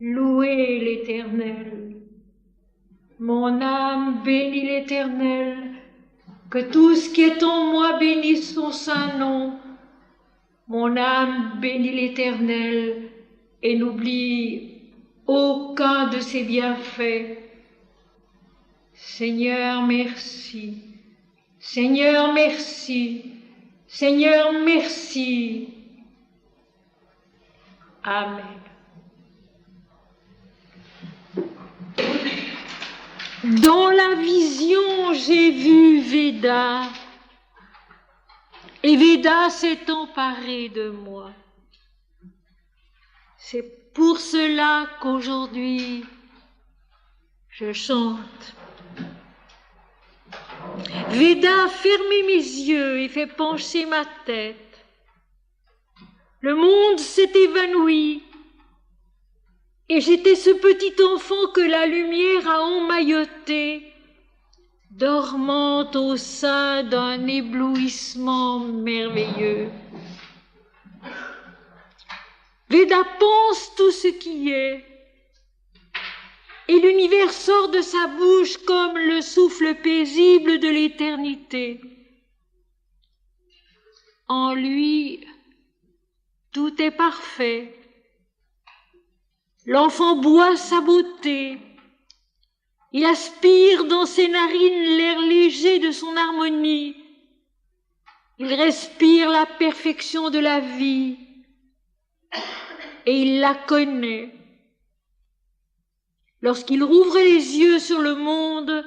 Louez l'Éternel. Mon âme bénit l'Éternel. Que tout ce qui est en moi bénisse son saint nom. Mon âme bénit l'Éternel et n'oublie aucun de ses bienfaits. Seigneur, merci. Seigneur, merci. Seigneur, merci. Amen. Dans la vision, j'ai vu Veda, et Veda s'est emparé de moi. C'est pour cela qu'aujourd'hui, je chante. Veda a fermé mes yeux et fait pencher ma tête. Le monde s'est évanoui. Et j'étais ce petit enfant que la lumière a emmailloté, dormant au sein d'un éblouissement merveilleux. Veda pense tout ce qui est, et l'univers sort de sa bouche comme le souffle paisible de l'éternité. En lui, tout est parfait. L'enfant boit sa beauté. Il aspire dans ses narines l'air léger de son harmonie. Il respire la perfection de la vie et il la connaît. Lorsqu'il rouvre les yeux sur le monde,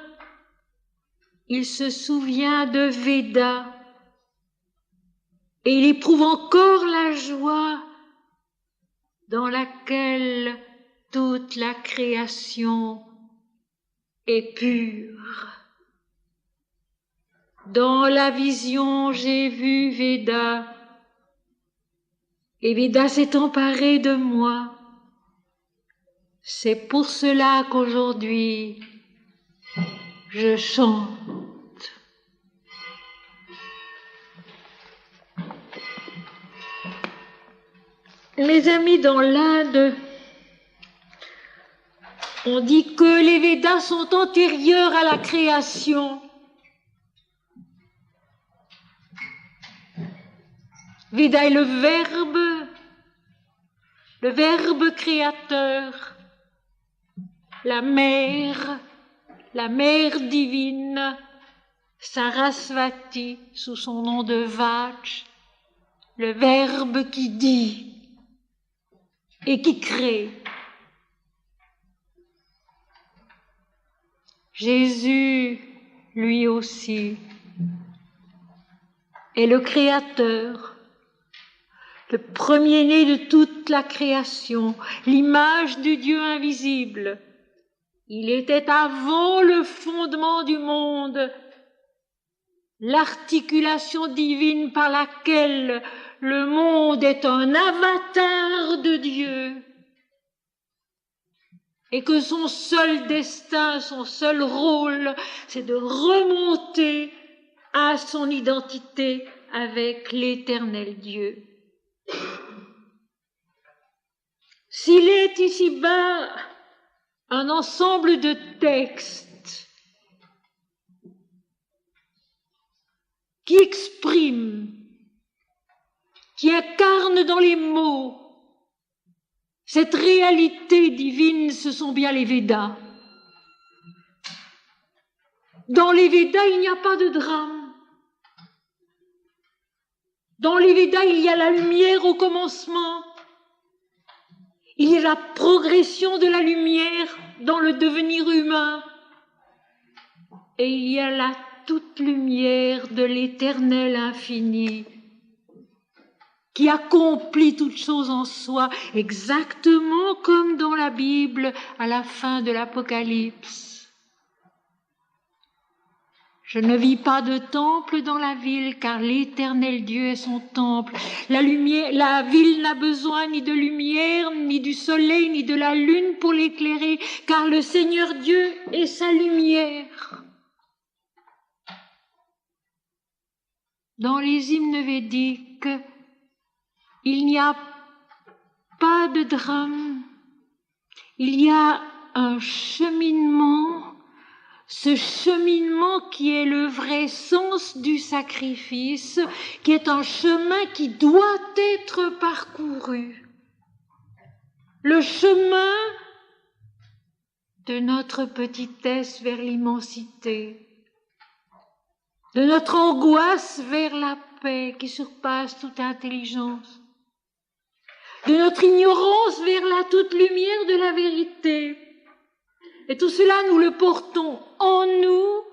il se souvient de Veda et il éprouve encore la joie dans laquelle toute la création est pure. Dans la vision, j'ai vu Veda, et Veda s'est emparé de moi. C'est pour cela qu'aujourd'hui, je chante. Mes amis, dans l'Inde, on dit que les Védas sont antérieurs à la création. Veda est le verbe créateur, la mère divine, Sarasvati, sous son nom de Vach, le verbe qui dit et qui crée. Jésus, lui aussi, est le Créateur, le premier-né de toute la création, l'image du Dieu invisible. Il était avant le fondement du monde, l'articulation divine par laquelle le monde est un avatar de Dieu et que son seul destin, son seul rôle, c'est de remonter à son identité avec l'Éternel Dieu. S'il est ici-bas un ensemble de textes qui expriment, qui incarnent dans les mots cette réalité divine, ce sont bien les Védas. Dans les Védas, il n'y a pas de drame. Dans les Védas, il y a la lumière au commencement. Il y a la progression de la lumière dans le devenir humain. Et il y a la toute lumière de l'Éternel infini qui accomplit toutes choses en soi, exactement comme dans la Bible à la fin de l'Apocalypse. Je ne vis pas de temple dans la ville, car l'Éternel Dieu est son temple. La ville n'a besoin ni de lumière, ni du soleil, ni de la lune pour l'éclairer, car le Seigneur Dieu est sa lumière. Dans les hymnes védiques, il n'y a pas de drame, il y a un cheminement, ce cheminement qui est le vrai sens du sacrifice, qui est un chemin qui doit être parcouru. Le chemin de notre petitesse vers l'immensité, de notre angoisse vers la paix qui surpasse toute intelligence, de notre ignorance vers la toute lumière de la vérité. Et tout cela, nous le portons en nous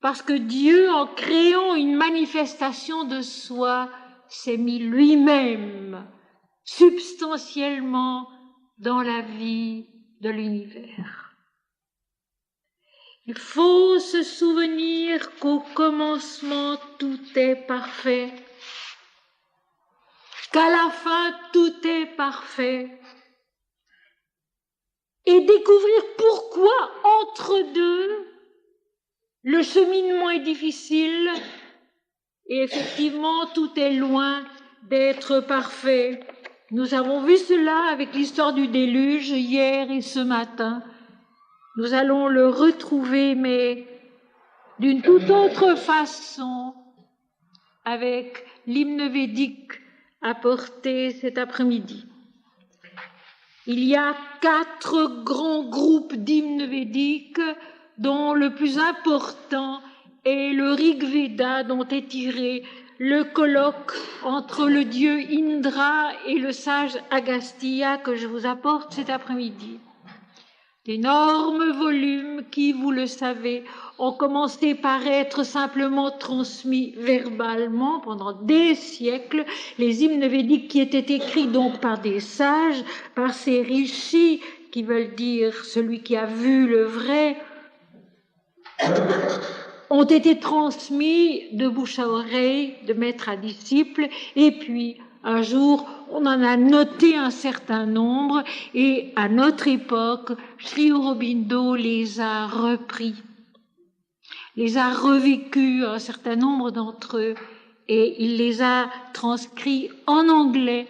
parce que Dieu, en créant une manifestation de soi, s'est mis lui-même substantiellement dans la vie de l'univers. Il faut se souvenir qu'au commencement, tout est parfait, qu'à la fin, tout est parfait, et découvrir pourquoi, entre deux, le cheminement est difficile et effectivement, tout est loin d'être parfait. Nous avons vu cela avec l'histoire du déluge hier et ce matin. Nous allons le retrouver, mais d'une toute autre façon, avec l'hymne védique apporté cet après-midi. Il y a 4 grands groupes d'hymnes védiques, dont le plus important est le Rig Veda, dont est tiré le colloque entre le dieu Indra et le sage Agastya que je vous apporte cet après-midi. D'énormes volumes qui, vous le savez, ont commencé par être simplement transmis verbalement pendant des siècles. Les hymnes védiques qui étaient écrits donc par des sages, par ces rishis, qui veulent dire celui qui a vu le vrai, ont été transmis de bouche à oreille, de maître à disciple, et puis un jour, on en a noté un certain nombre, et à notre époque, Sri Aurobindo les a repris, les a revécus, un certain nombre d'entre eux, et il les a transcrits en anglais.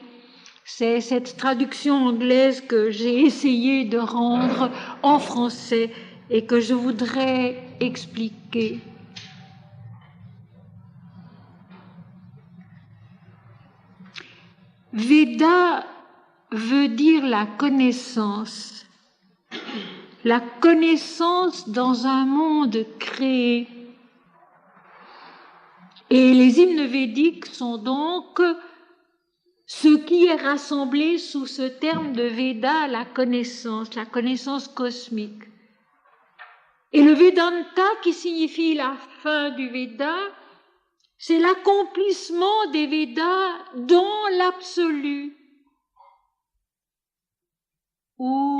C'est cette traduction anglaise que j'ai essayé de rendre en français et que je voudrais expliquer. Veda veut dire la connaissance dans un monde créé. Et les hymnes védiques sont donc ce qui est rassemblé sous ce terme de Veda, la connaissance cosmique. Et le Vedanta, qui signifie la fin du Veda, c'est l'accomplissement des Védas dans l'absolu, où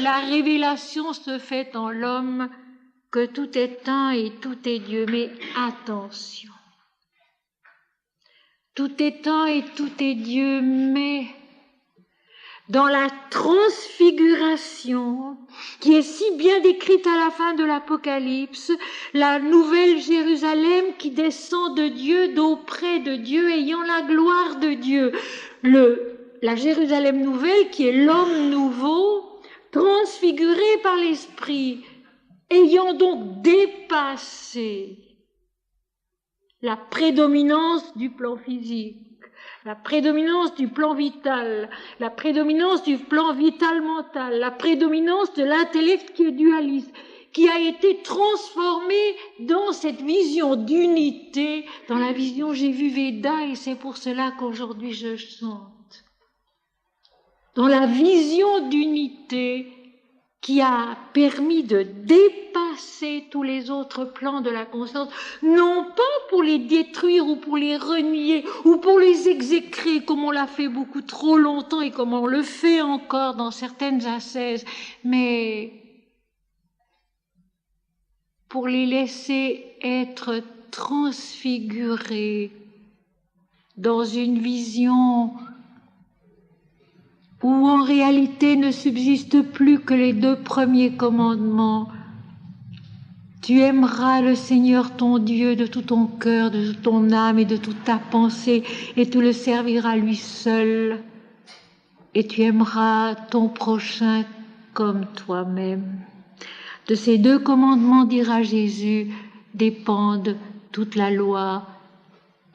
la révélation se fait en l'homme que tout est un et tout est Dieu. Mais attention, tout est un et tout est Dieu, mais dans la transfiguration qui est si bien décrite à la fin de l'Apocalypse, la nouvelle Jérusalem qui descend de Dieu, d'auprès de Dieu, ayant la gloire de Dieu. La Jérusalem nouvelle qui est l'homme nouveau, transfiguré par l'Esprit, ayant donc dépassé la prédominance du plan physique, la prédominance du plan vital, la prédominance du plan vital-mental, la prédominance de l'intellect qui est dualiste, qui a été transformé dans cette vision d'unité, dans la vision j'ai vu Veda, et c'est pour cela qu'aujourd'hui je chante. Dans la vision d'unité qui a permis de dépasser tous les autres plans de la conscience, non pas pour les détruire ou pour les renier ou pour les exécrer comme on l'a fait beaucoup trop longtemps et comme on le fait encore dans certaines ascèses, mais pour les laisser être transfigurés dans une vision où en réalité ne subsistent plus que les 2 premiers commandements. Tu aimeras le Seigneur ton Dieu de tout ton cœur, de toute ton âme et de toute ta pensée, et tu le serviras lui seul. et tu aimeras ton prochain comme toi-même. De ces 2 commandements, dira Jésus, dépendent toute la loi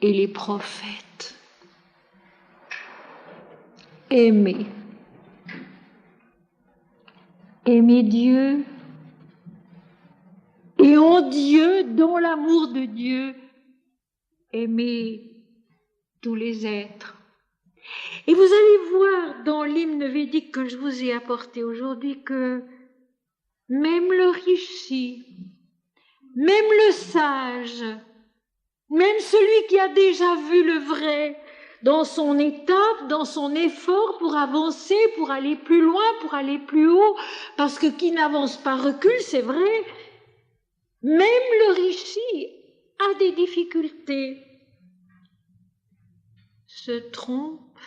et les prophètes. Aimer. Aimer Dieu et en Dieu, dans l'amour de Dieu, aimer tous les êtres. Et vous allez voir dans l'hymne védique que je vous ai apporté aujourd'hui que même le rishi, même le sage, même celui qui a déjà vu le vrai dans son étape, dans son effort pour avancer, pour aller plus loin, pour aller plus haut, parce que qui n'avance pas recule, c'est vrai. Même le rishi a des difficultés, se trompe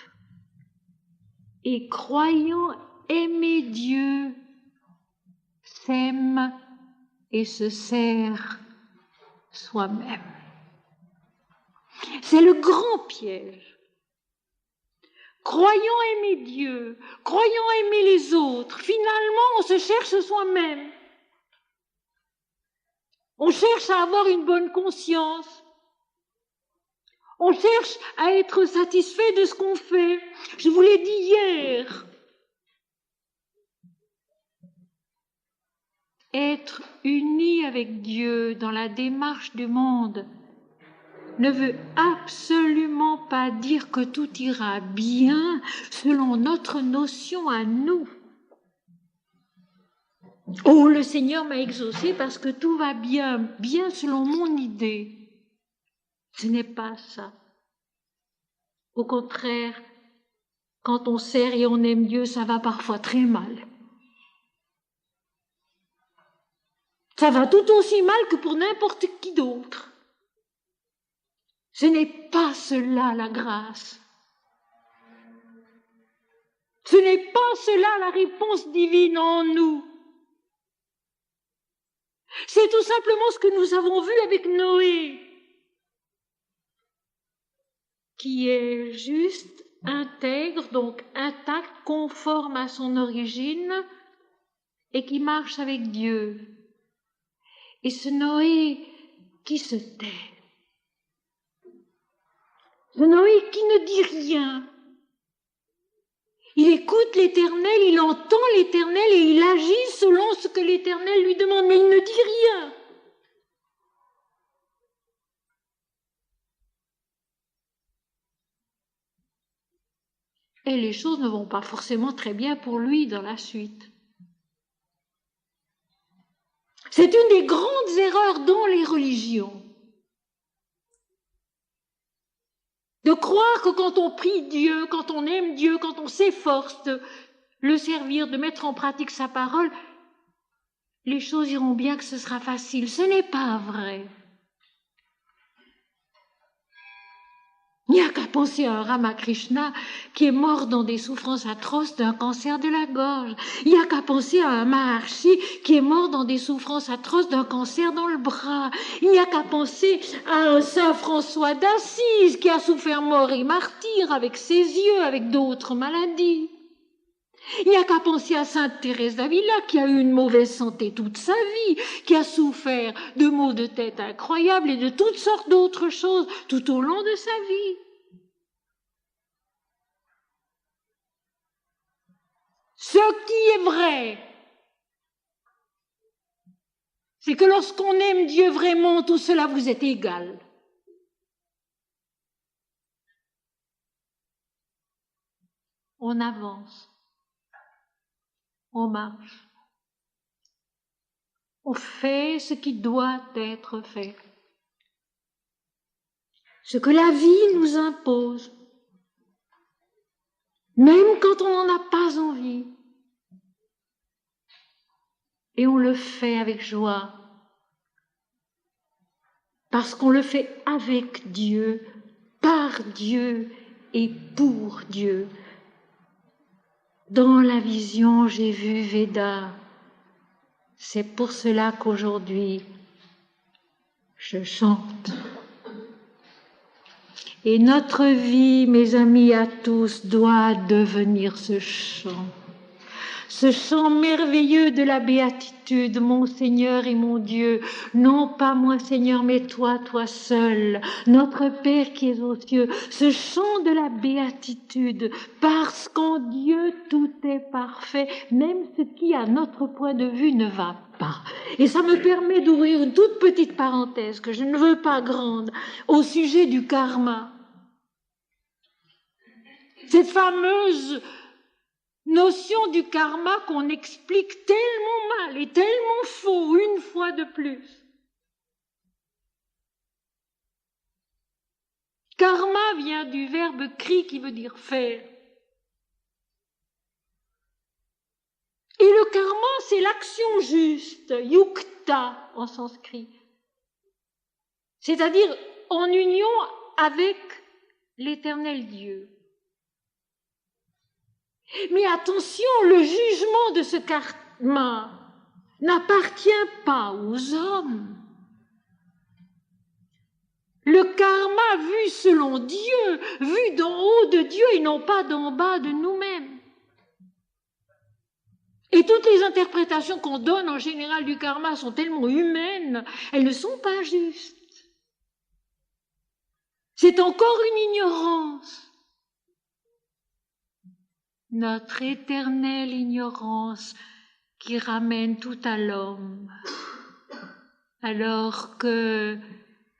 et croyant aimer Dieu, s'aime et se sert soi-même. C'est le grand piège. Croyant aimer Dieu, croyant aimer les autres, finalement on se cherche soi-même. On cherche à avoir une bonne conscience. On cherche à être satisfait de ce qu'on fait. Je vous l'ai dit hier. Être uni avec Dieu dans la démarche du monde ne veut absolument pas dire que tout ira bien selon notre notion à nous. Oh, le Seigneur m'a exaucé parce que tout va bien, bien selon mon idée. Ce n'est pas ça. Au contraire, quand on sert et on aime Dieu, ça va parfois très mal. Ça va tout aussi mal que pour n'importe qui d'autre. Ce n'est pas cela la grâce. Ce n'est pas cela la réponse divine en nous. C'est tout simplement ce que nous avons vu avec Noé, qui est juste, intègre, donc intact, conforme à son origine, et qui marche avec Dieu. Et ce Noé qui se tait. Ce Noé qui ne dit rien. Il écoute l'Éternel, il entend l'Éternel et il agit selon ce que l'Éternel lui demande, mais il ne dit rien. Et les choses ne vont pas forcément très bien pour lui dans la suite. C'est une des grandes erreurs dans les religions. De croire que quand on prie Dieu, quand on aime Dieu, quand on s'efforce de le servir, de mettre en pratique sa parole, les choses iront bien, que ce sera facile. Ce n'est pas vrai. Il n'y a qu'à penser à un Ramakrishna qui est mort dans des souffrances atroces d'un cancer de la gorge. Il n'y a qu'à penser à un Maharshi qui est mort dans des souffrances atroces d'un cancer dans le bras. Il n'y a qu'à penser à un Saint François d'Assise qui a souffert mort et martyr avec ses yeux, avec d'autres maladies. Il n'y a qu'à penser à Sainte Thérèse d'Avila qui a eu une mauvaise santé toute sa vie, qui a souffert de maux de tête incroyables et de toutes sortes d'autres choses tout au long de sa vie. Ce qui est vrai, c'est que lorsqu'on aime Dieu vraiment, tout cela vous est égal. On avance, on marche, on fait ce qui doit être fait, ce que la vie nous impose, même quand on n'en a pas envie. Et on le fait avec joie, parce qu'on le fait avec Dieu, par Dieu et pour Dieu. Dans la vision, j'ai vu Veda. C'est pour cela qu'aujourd'hui, je chante. Et notre vie, mes amis à tous, doit devenir ce chant merveilleux de la béatitude, mon Seigneur et mon Dieu, non pas moi Seigneur, mais toi, toi seul, notre Père qui es aux cieux, ce chant de la béatitude, parce qu'en Dieu tout est parfait, même ce qui à notre point de vue ne va pas. Et ça me permet d'ouvrir une toute petite parenthèse, que je ne veux pas grande, au sujet du karma. Cette fameuse notion du karma qu'on explique tellement mal et tellement faux une fois de plus. Karma vient du verbe kri qui veut dire faire. Et le karma, c'est l'action juste, yukta en sanskrit. C'est-à-dire en union avec l'éternel Dieu. Mais attention, le jugement de ce karma n'appartient pas aux hommes. Le karma vu selon Dieu, vu d'en haut de Dieu et non pas d'en bas de nous-mêmes. Et toutes les interprétations qu'on donne en général du karma sont tellement humaines, elles ne sont pas justes. C'est encore une ignorance. Notre éternelle ignorance qui ramène tout à l'homme, alors que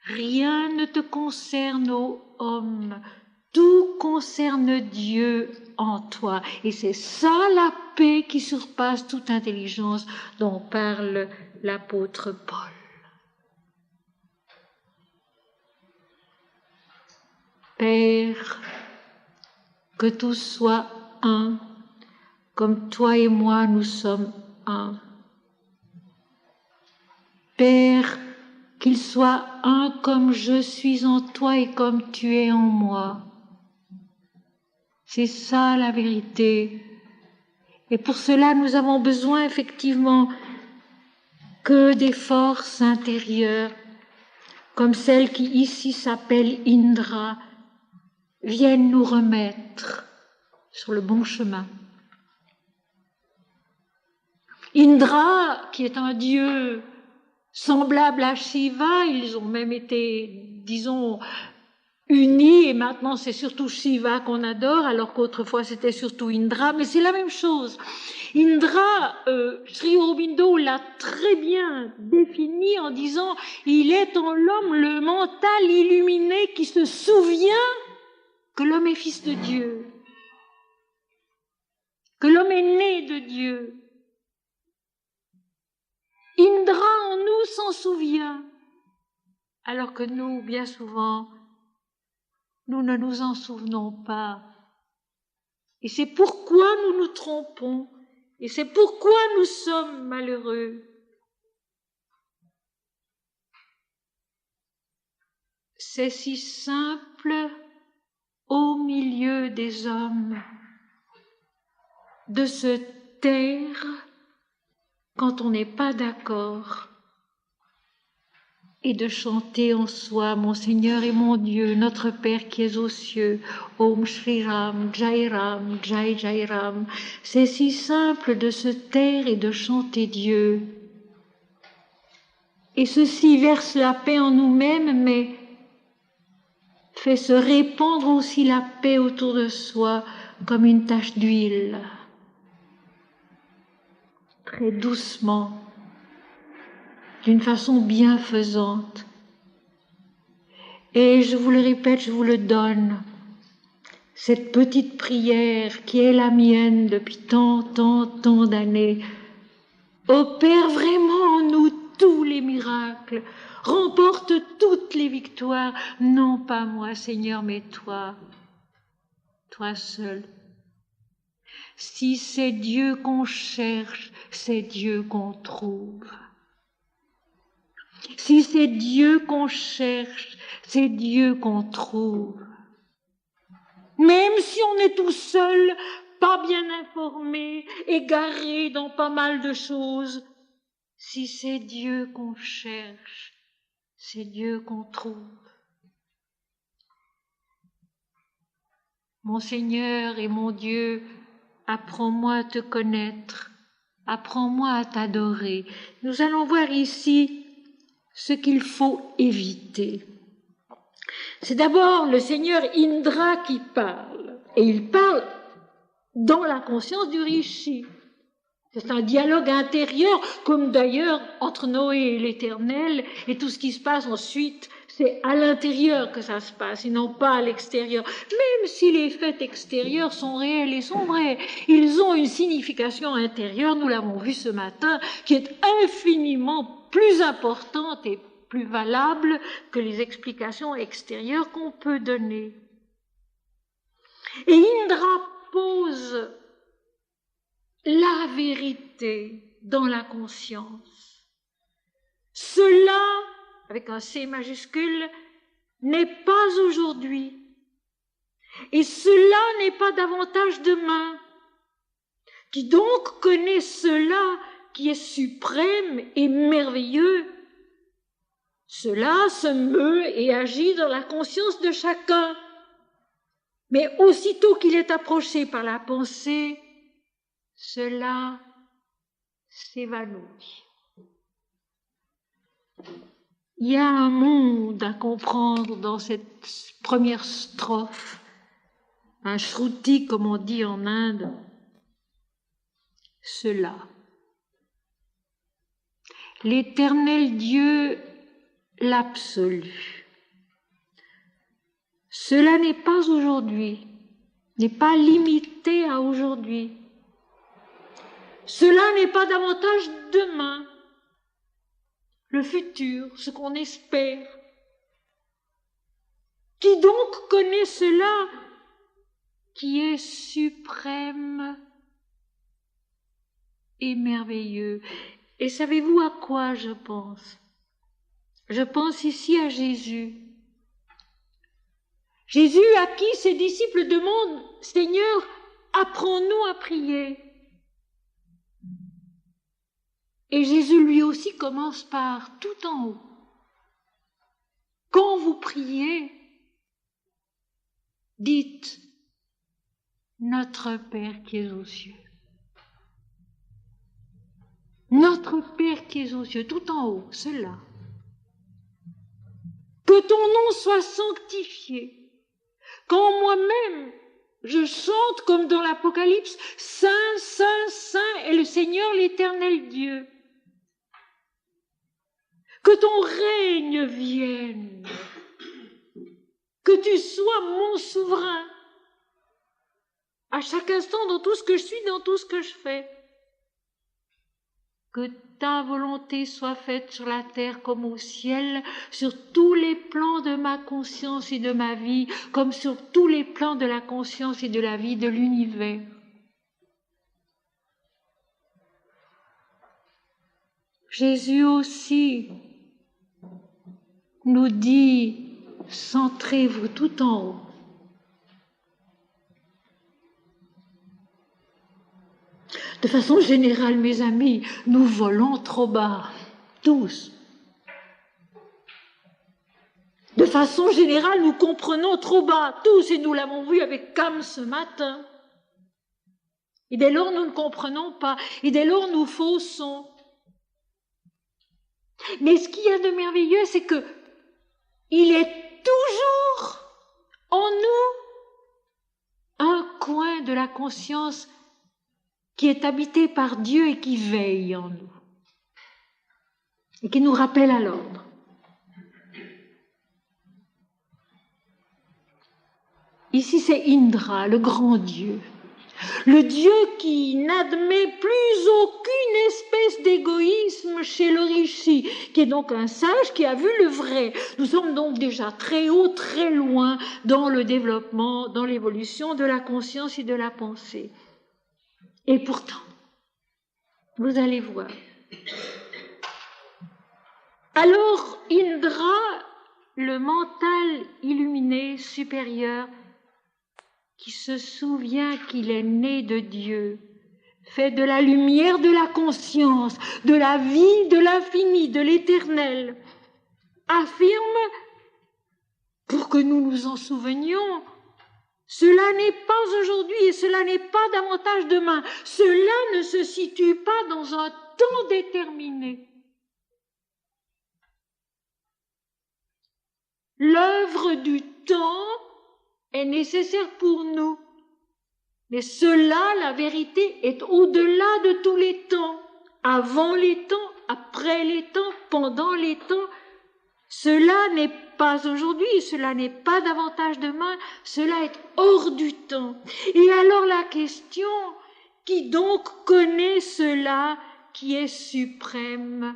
rien ne te concerne, ô homme, tout concerne Dieu en toi. Et c'est ça la paix qui surpasse toute intelligence dont parle l'apôtre Paul. Père, que tout soit un, comme toi et moi nous sommes un. Père, qu'il soit un comme je suis en toi et comme tu es en moi. C'est ça la vérité. Et pour cela, nous avons besoin effectivement que des forces intérieures, comme celle qui ici s'appelle Indra, viennent nous remettre sur le bon chemin. Indra, qui est un dieu semblable à Shiva, ils ont même été, disons, unis, et maintenant c'est surtout Shiva qu'on adore, alors qu'autrefois c'était surtout Indra, mais c'est la même chose. Indra, Sri Aurobindo l'a très bien défini en disant « Il est en l'homme le mental illuminé qui se souvient que l'homme est fils de Dieu, que l'homme est né de Dieu. » Indra en nous s'en souvient, alors que nous, bien souvent, nous ne nous en souvenons pas. Et c'est pourquoi nous nous trompons, et c'est pourquoi nous sommes malheureux. C'est si simple au milieu des hommes de se taire quand on n'est pas d'accord et de chanter en soi, mon Seigneur et mon Dieu, notre Père qui es aux cieux, Om Shri Ram, Jai Ram, Jai Jai Ram. C'est si simple de se taire et de chanter Dieu. Et ceci verse la paix en nous-mêmes, mais fait se répandre aussi la paix autour de soi comme une tache d'huile, très doucement, d'une façon bienfaisante. Et je vous le répète, je vous le donne, cette petite prière qui est la mienne depuis tant d'années, opère vraiment en nous tous les miracles, remporte toutes les victoires, non pas moi, Seigneur, mais toi, toi seul. Si c'est Dieu qu'on cherche, c'est Dieu qu'on trouve. Si c'est Dieu qu'on cherche, c'est Dieu qu'on trouve. Même si on est tout seul, pas bien informé, égaré dans pas mal de choses, si c'est Dieu qu'on cherche, c'est Dieu qu'on trouve. Mon Seigneur et mon Dieu, apprends-moi à te connaître, apprends-moi à t'adorer. Nous allons voir ici ce qu'il faut éviter. C'est d'abord le Seigneur Indra qui parle, et il parle dans la conscience du rishi. C'est un dialogue intérieur, comme d'ailleurs entre Noé et l'Éternel, et tout ce qui se passe ensuite, c'est à l'intérieur que ça se passe, et non pas à l'extérieur. Même si les faits extérieurs sont réels et sont vrais, ils ont une signification intérieure, nous l'avons vu ce matin, qui est infiniment plus importante et plus valable que les explications extérieures qu'on peut donner. Et Indra pose la vérité dans la conscience. Cela, avec un C majuscule, n'est pas aujourd'hui. Et cela n'est pas davantage demain. Qui donc connaît cela qui est suprême et merveilleux? Cela se meut et agit dans la conscience de chacun. Mais aussitôt qu'il est approché par la pensée, cela s'évanouit. Il y a un monde à comprendre dans cette première strophe, un shruti comme on dit en Inde. Cela. L'éternel Dieu, l'absolu. Cela n'est pas aujourd'hui, n'est pas limité à aujourd'hui. Cela n'est pas davantage demain, le futur, ce qu'on espère. Qui donc connaît cela qui est suprême et merveilleux? Et savez-vous à quoi je pense? Je pense ici à Jésus. Jésus à qui ses disciples demandent « Seigneur, apprends-nous à prier ». Et Jésus lui aussi commence par tout en haut. Quand vous priez, dites « Notre Père qui es aux cieux ». Notre Père qui es aux cieux, tout en haut, cela. Que ton nom soit sanctifié. Quand moi-même, je chante comme dans l'Apocalypse, Saint, Saint, Saint est le Seigneur l'Éternel Dieu. Que ton règne vienne. Que tu sois mon souverain. À chaque instant, dans tout ce que je suis, dans tout ce que je fais. Que ta volonté soit faite sur la terre comme au ciel, sur tous les plans de ma conscience et de ma vie, comme sur tous les plans de la conscience et de la vie de l'univers. Jésus aussi nous dit, centrez-vous tout en haut. De façon générale, mes amis, nous volons trop bas, tous. De façon générale, nous comprenons trop bas, tous, et nous l'avons vu avec Cam ce matin. Et dès lors, nous ne comprenons pas, et dès lors, nous faussons. Mais ce qu'il y a de merveilleux, c'est que il est toujours en nous un coin de la conscience qui est habité par Dieu et qui veille en nous, et qui nous rappelle à l'ordre. Ici, c'est Indra, le grand Dieu. Le Dieu qui n'admet plus aucune espèce d'égoïsme chez le rishi, qui est donc un sage qui a vu le vrai. Nous sommes donc déjà très haut, très loin dans le développement, dans l'évolution de la conscience et de la pensée. Et pourtant, vous allez voir. Alors Indra, le mental illuminé supérieur, qui se souvient qu'il est né de Dieu, fait de la lumière de la conscience, de la vie, de l'infini, de l'éternel, affirme, pour que nous nous en souvenions, Cela n'est pas aujourd'hui et cela n'est pas davantage demain. Cela ne se situe pas dans un temps déterminé. L'œuvre du temps est nécessaire pour nous. Mais cela, la vérité, est au-delà de tous les temps. Avant les temps, après les temps, pendant les temps. Cela n'est pas aujourd'hui, cela n'est pas davantage demain, cela est hors du temps. Et alors la question, qui donc connaît cela qui est suprême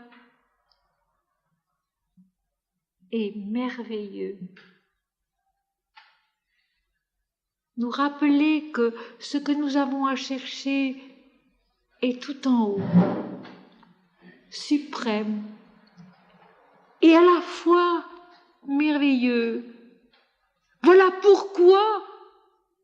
et merveilleux? Nous rappeler que ce que nous avons à chercher est tout en haut, suprême, et à la fois merveilleux. Voilà pourquoi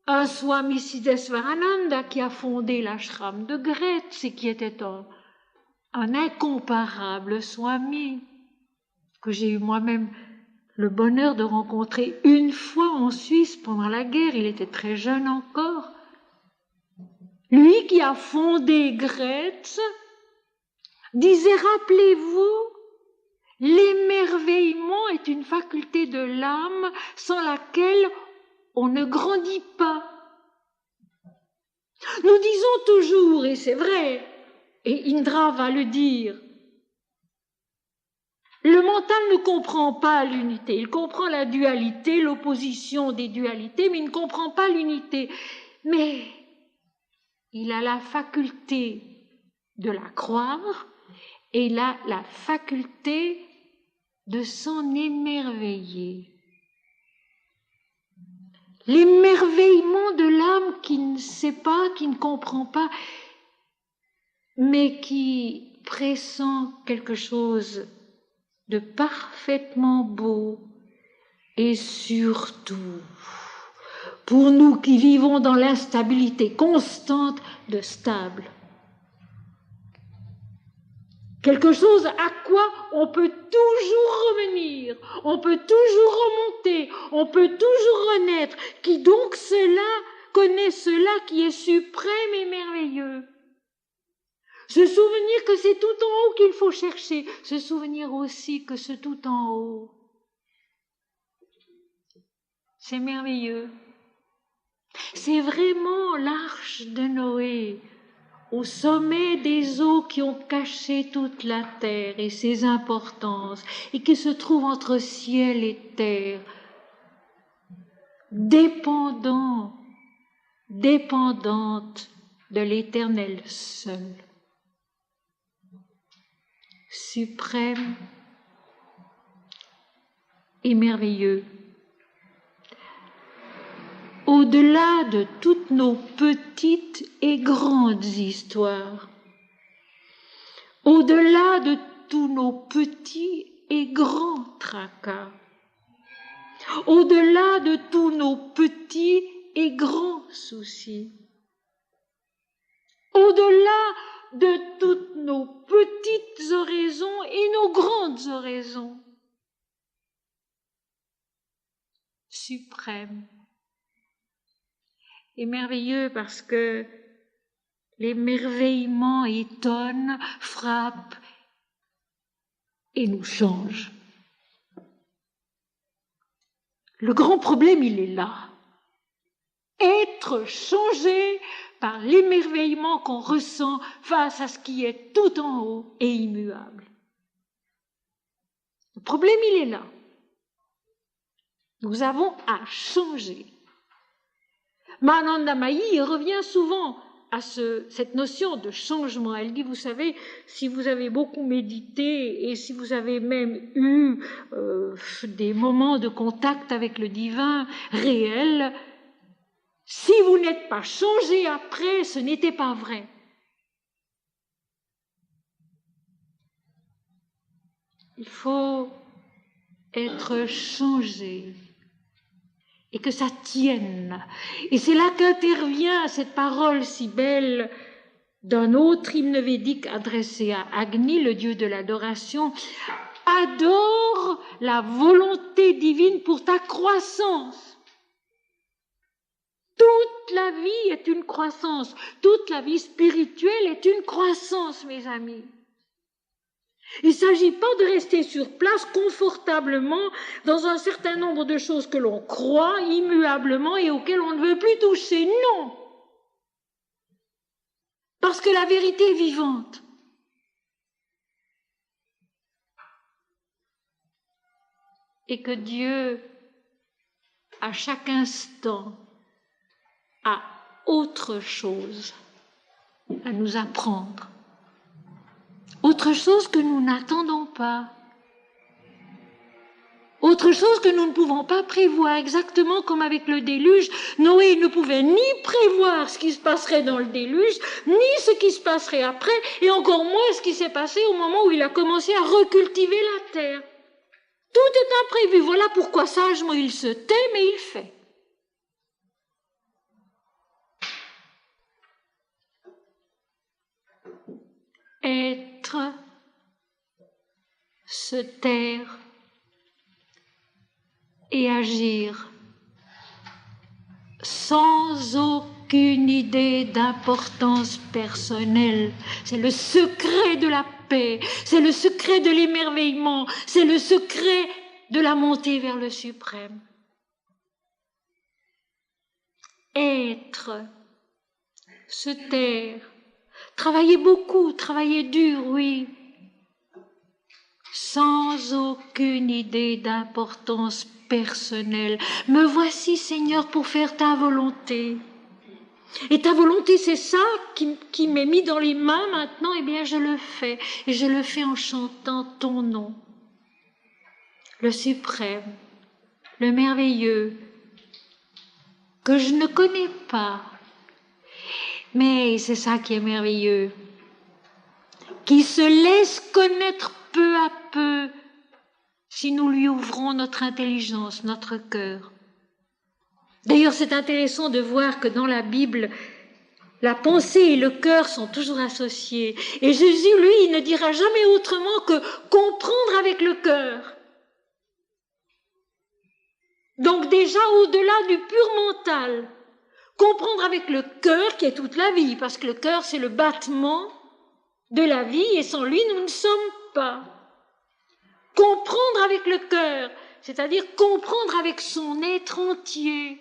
un Swami Siddheswarananda qui a fondé l'ashram de Gretz et qui était un incomparable Swami, que j'ai eu moi-même le bonheur de rencontrer une fois en Suisse pendant la guerre, il était très jeune encore. Lui qui a fondé Gretz disait, rappelez-vous, l'émerveillement est une faculté de l'âme sans laquelle on ne grandit pas. Nous disons toujours, et c'est vrai, et Indra va le dire, le mental ne comprend pas l'unité, il comprend la dualité, l'opposition des dualités, mais il ne comprend pas l'unité. Mais il a la faculté de la croire et il a la faculté de s'en émerveiller. L'émerveillement de l'âme qui ne sait pas, qui ne comprend pas, mais qui pressent quelque chose de parfaitement beau, et surtout, pour nous qui vivons dans l'instabilité constante, de stable. Quelque chose à quoi on peut toujours revenir, on peut toujours remonter, on peut toujours renaître. Qui donc connaît cela qui est suprême et merveilleux. Se souvenir que c'est tout en haut qu'il faut chercher, se souvenir aussi que ce tout en haut, c'est merveilleux. C'est vraiment l'arche de Noé, au sommet des eaux qui ont caché toute la terre et ses importances, et qui se trouve entre ciel et terre, dépendante de l'Éternel seul. Suprême et merveilleux. Au-delà de toutes nos petites et grandes histoires, au-delà de tous nos petits et grands tracas, au-delà de tous nos petits et grands soucis, au-delà de toutes nos petites oraisons et nos grandes oraisons, suprême et merveilleux parce que l'émerveillement étonne, frappe et nous change. Le grand problème, il est là. Être changé par l'émerveillement qu'on ressent face à ce qui est tout en haut et immuable. Le problème, il est là. Nous avons à changer. Mahananda Mayi revient souvent à cette notion de changement. Elle dit, vous savez, si vous avez beaucoup médité et si vous avez même eu des moments de contact avec le divin réel, si vous n'êtes pas changé après, ce n'était pas vrai. Il faut être changé et que ça tienne. Et c'est là qu'intervient cette parole si belle d'un autre hymne védique adressé à Agni, le dieu de l'adoration. Adore la volonté divine pour ta croissance. Toute la vie est une croissance. Toute la vie spirituelle est une croissance, mes amis. Il ne s'agit pas de rester sur place confortablement dans un certain nombre de choses que l'on croit immuablement et auxquelles on ne veut plus toucher. Non! Parce que la vérité est vivante. Et que Dieu, à chaque instant, a autre chose à nous apprendre. Autre chose que nous n'attendons pas. Autre chose que nous ne pouvons pas prévoir, exactement comme avec le déluge. Noé ne pouvait ni prévoir ce qui se passerait dans le déluge, ni ce qui se passerait après, et encore moins ce qui s'est passé au moment où il a commencé à recultiver la terre. Tout est imprévu. Voilà pourquoi sagement il se tait, mais il fait. Être, se taire et agir sans aucune idée d'importance personnelle. C'est le secret de la paix, c'est le secret de l'émerveillement, c'est le secret de la montée vers le suprême. Être, se taire, travailler beaucoup, travailler dur, oui, sans aucune idée d'importance personnelle. Me voici, Seigneur, pour faire ta volonté. Et ta volonté, c'est ça qui m'est mis dans les mains maintenant, eh bien je le fais. Et je le fais en chantant ton nom. Le suprême, le merveilleux, que je ne connais pas. Mais c'est ça qui est merveilleux, qui se laisse connaître peu à peu si nous lui ouvrons notre intelligence, notre cœur. D'ailleurs, c'est intéressant de voir que dans la Bible, la pensée et le cœur sont toujours associés. Et Jésus, lui, il ne dira jamais autrement que comprendre avec le cœur. Donc déjà, au-delà du pur mental, comprendre avec le cœur qui est toute la vie, parce que le cœur, c'est le battement de la vie, et sans lui, nous ne sommes pas. Comprendre avec le cœur, c'est-à-dire comprendre avec son être entier,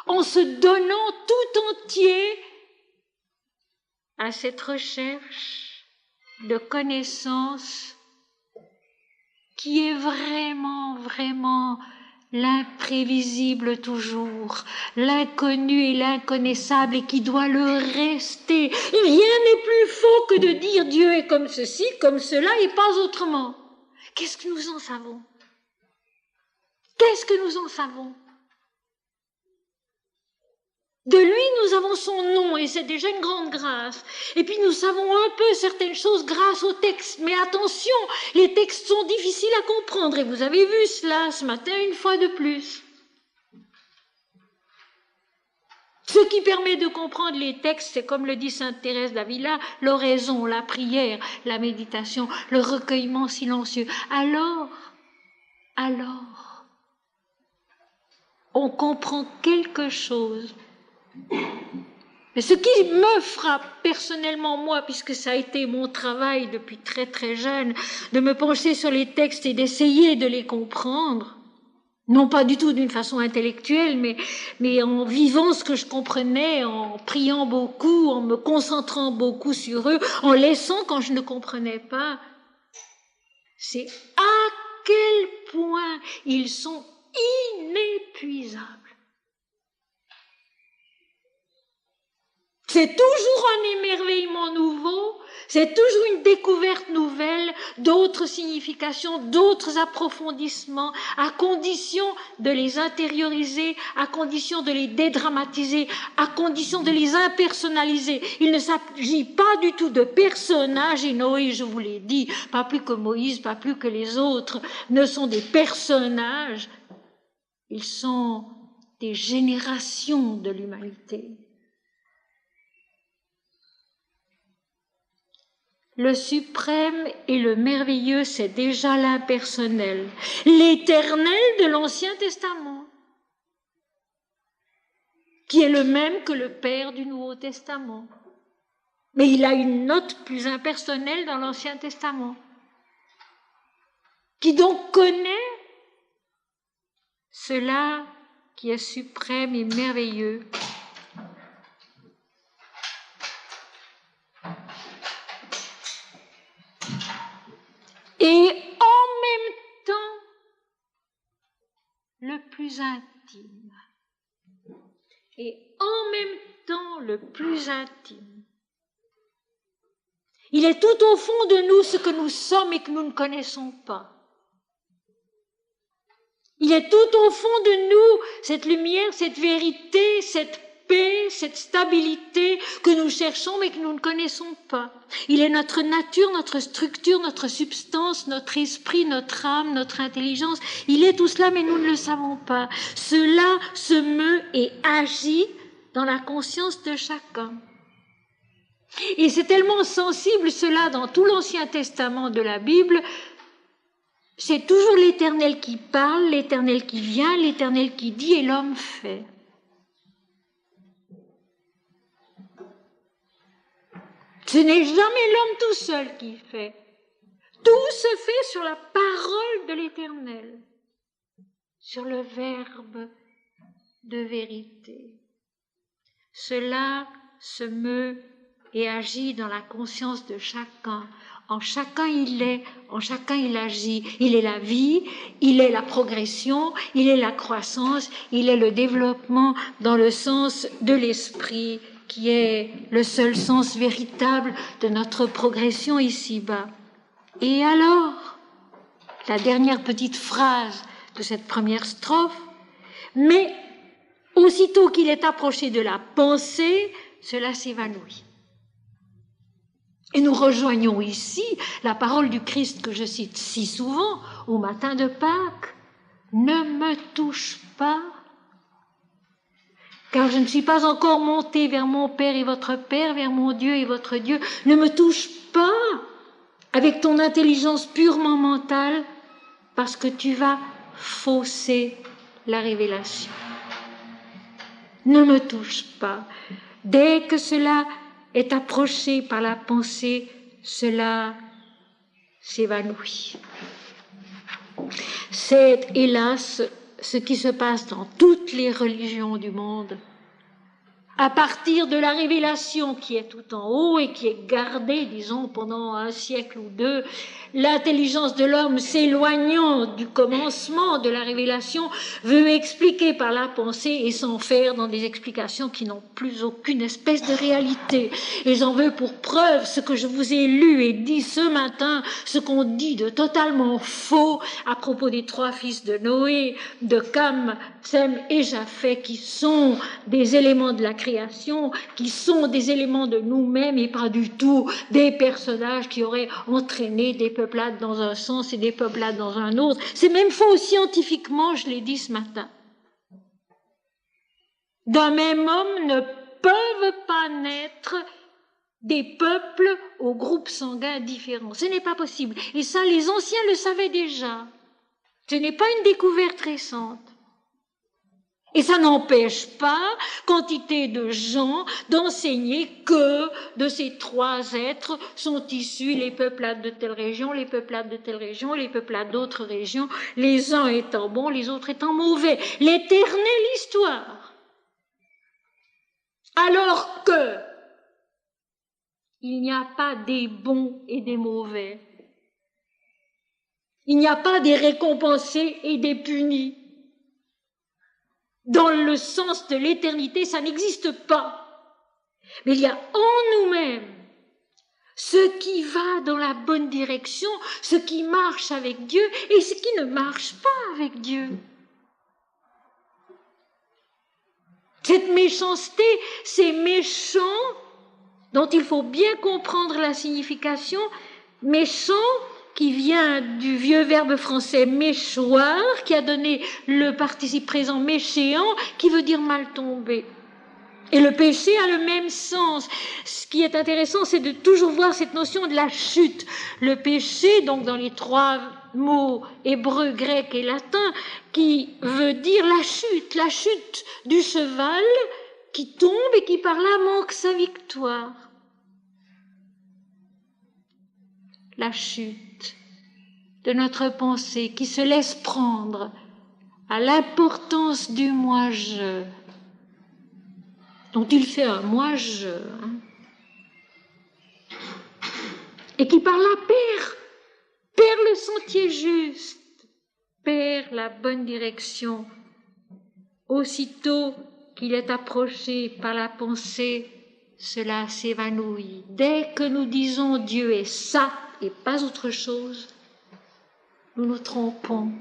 en se donnant tout entier à cette recherche de connaissance qui est vraiment, vraiment l'imprévisible toujours, l'inconnu et l'inconnaissable et qui doit le rester. Et rien n'est plus faux que de dire Dieu est comme ceci, comme cela et pas autrement. Qu'est-ce que nous en savons? Qu'est-ce que nous en savons? De lui, nous avons son nom, et c'est déjà une grande grâce. Et puis nous savons un peu certaines choses grâce aux textes. Mais attention, les textes sont difficiles à comprendre, et vous avez vu cela ce matin une fois de plus. Ce qui permet de comprendre les textes, c'est comme le dit sainte Thérèse d'Avila, l'oraison, la prière, la méditation, le recueillement silencieux. Alors, on comprend quelque chose. Mais ce qui me frappe personnellement, moi, puisque ça a été mon travail depuis très très jeune, de me pencher sur les textes et d'essayer de les comprendre, non pas du tout d'une façon intellectuelle, mais en vivant ce que je comprenais, en priant beaucoup, en me concentrant beaucoup sur eux, en laissant quand je ne comprenais pas, c'est à quel point ils sont inépuisables. C'est toujours un émerveillement nouveau, c'est toujours une découverte nouvelle, d'autres significations, d'autres approfondissements, à condition de les intérioriser, à condition de les dédramatiser, à condition de les impersonnaliser. Il ne s'agit pas du tout de personnages, et Noé, je vous l'ai dit, pas plus que Moïse, pas plus que les autres, ne sont des personnages, ils sont des générations de l'humanité. Le suprême et le merveilleux, c'est déjà l'impersonnel, l'éternel de l'Ancien Testament. qui est le même que le Père du Nouveau Testament. Mais il a une note plus impersonnelle dans l'Ancien Testament, qui donc connaît cela qui est suprême et merveilleux. Et en même temps, le plus intime. Et en même temps, le plus intime. Il est tout au fond de nous ce que nous sommes et que nous ne connaissons pas. Il est tout au fond de nous cette lumière, cette vérité, cette paix, cette stabilité que nous cherchons mais que nous ne connaissons pas. Il est notre nature, notre structure, notre substance, notre esprit, notre âme, notre intelligence. Il est tout cela mais nous ne le savons pas. Cela se meut et agit dans la conscience de chacun. Et c'est tellement sensible cela dans tout l'Ancien Testament de la Bible. C'est toujours l'Éternel qui parle, l'Éternel qui vient, l'Éternel qui dit et l'homme fait. Ce n'est jamais l'homme tout seul qui fait. Tout se fait sur la parole de l'Éternel, sur le verbe de vérité. Cela se meut et agit dans la conscience de chacun. En chacun il est, en chacun il agit. Il est la vie, il est la progression, il est la croissance, il est le développement dans le sens de l'esprit, qui est le seul sens véritable de notre progression ici-bas. Et alors, la dernière petite phrase de cette première strophe, mais aussitôt qu'il est approché de la pensée, cela s'évanouit. Et nous rejoignons ici la parole du Christ que je cite si souvent au matin de Pâques. Ne me touche pas, car je ne suis pas encore monté vers mon Père et votre Père, vers mon Dieu et votre Dieu. Ne me touche pas avec ton intelligence purement mentale, parce que tu vas fausser la révélation. Ne me touche pas. Dès que cela est approché par la pensée, cela s'évanouit. C'est, hélas, ce qui se passe dans toutes les religions du monde. À partir de la révélation qui est tout en haut et qui est gardée, disons, pendant un siècle ou deux, l'intelligence de l'homme s'éloignant du commencement de la révélation veut expliquer par la pensée et s'en faire dans des explications qui n'ont plus aucune espèce de réalité. Et j'en veux pour preuve ce que je vous ai lu et dit ce matin, ce qu'on dit de totalement faux à propos des 3 fils de Noé, de Cam, Sem et Japheth, qui sont des éléments de la création, qui sont des éléments de nous-mêmes et pas du tout des personnages qui auraient entraîné des peuplades dans un sens et des peuplades dans un autre. C'est même faux scientifiquement, je l'ai dit ce matin. D'un même homme ne peuvent pas naître des peuples aux groupes sanguins différents. Ce n'est pas possible. Et ça, les anciens le savaient déjà. Ce n'est pas une découverte récente. Et ça n'empêche pas quantité de gens d'enseigner que de ces 3 êtres sont issus les peuplades de telle région, les peuplades de telle région, les peuplades d'autres régions, les uns étant bons, les autres étant mauvais. L'éternelle histoire. Alors que il n'y a pas des bons et des mauvais. Il n'y a pas des récompensés et des punis. Dans le sens de l'éternité, ça n'existe pas. Mais il y a en nous-mêmes ce qui va dans la bonne direction, ce qui marche avec Dieu et ce qui ne marche pas avec Dieu. Cette méchanceté, ces méchants, dont il faut bien comprendre la signification, méchant, qui vient du vieux verbe français méchoir, qui a donné le participe présent méchéant, qui veut dire mal tombé. Et le péché a le même sens. Ce qui est intéressant, c'est de toujours voir cette notion de la chute. Le péché, donc dans les 3 mots hébreu, grec et latin, qui veut dire la chute du cheval qui tombe et qui par là manque sa victoire. La chute de notre pensée qui se laisse prendre à l'importance du moi-je, dont il fait un moi-je, et qui par là perd le sentier juste, perd la bonne direction. Aussitôt qu'il est approché par la pensée, cela s'évanouit. Dès que nous disons Dieu est ça et pas autre chose, nous nous trompons.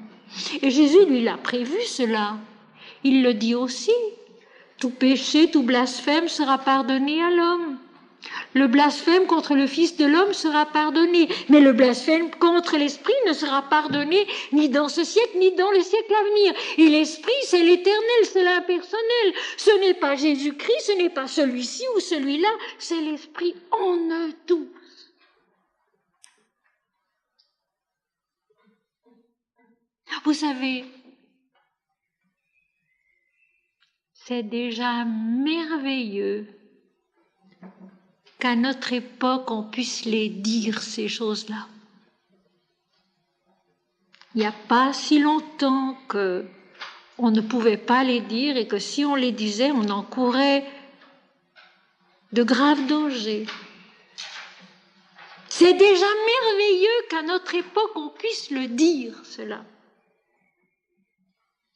Et Jésus, lui, l'a prévu cela. Il le dit aussi. Tout péché, tout blasphème sera pardonné à l'homme. Le blasphème contre le Fils de l'homme sera pardonné, mais le blasphème contre l'Esprit ne sera pardonné ni dans ce siècle, ni dans le siècle à venir. Et l'Esprit, c'est l'éternel, c'est l'impersonnel. Ce n'est pas Jésus-Christ, ce n'est pas celui-ci ou celui-là, c'est l'Esprit en eux tous. Vous savez, c'est déjà merveilleux qu'à notre époque, on puisse les dire, ces choses-là. Il n'y a pas si longtemps qu'on ne pouvait pas les dire et que si on les disait, on encourait de graves dangers. C'est déjà merveilleux qu'à notre époque, on puisse le dire, cela.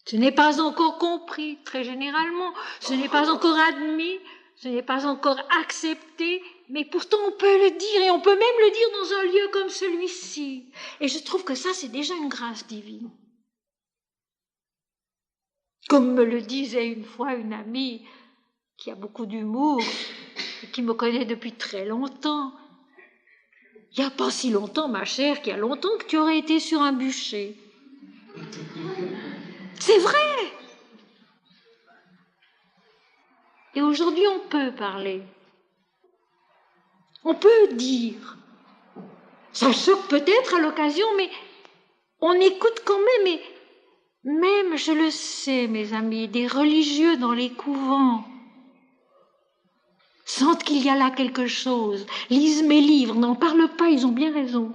Ce n'est pas encore compris, très généralement, ce n'est pas encore admis, ce n'est pas encore accepté, mais pourtant on peut le dire, et on peut même le dire dans un lieu comme celui-ci. Et je trouve que ça, c'est déjà une grâce divine. Comme me le disait une fois une amie qui a beaucoup d'humour et qui me connaît depuis très longtemps. Il n'y a pas si longtemps, ma chère, qu'il y a longtemps que tu aurais été sur un bûcher. C'est vrai! Et aujourd'hui, on peut parler. On peut dire. Ça choque peut-être à l'occasion, mais on écoute quand même. Et même, je le sais, mes amis, des religieux dans les couvents sentent qu'il y a là quelque chose, lisent mes livres, n'en parlent pas, ils ont bien raison.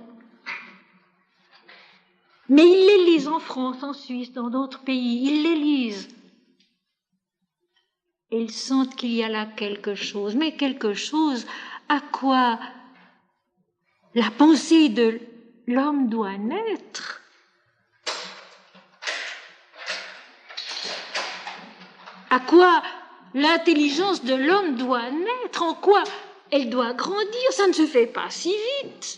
Mais ils les lisent en France, en Suisse, dans d'autres pays, ils les lisent. Et ils sentent qu'il y a là quelque chose, mais quelque chose à quoi la pensée de l'homme doit naître. À quoi l'intelligence de l'homme doit naître, en quoi elle doit grandir, ça ne se fait pas si vite.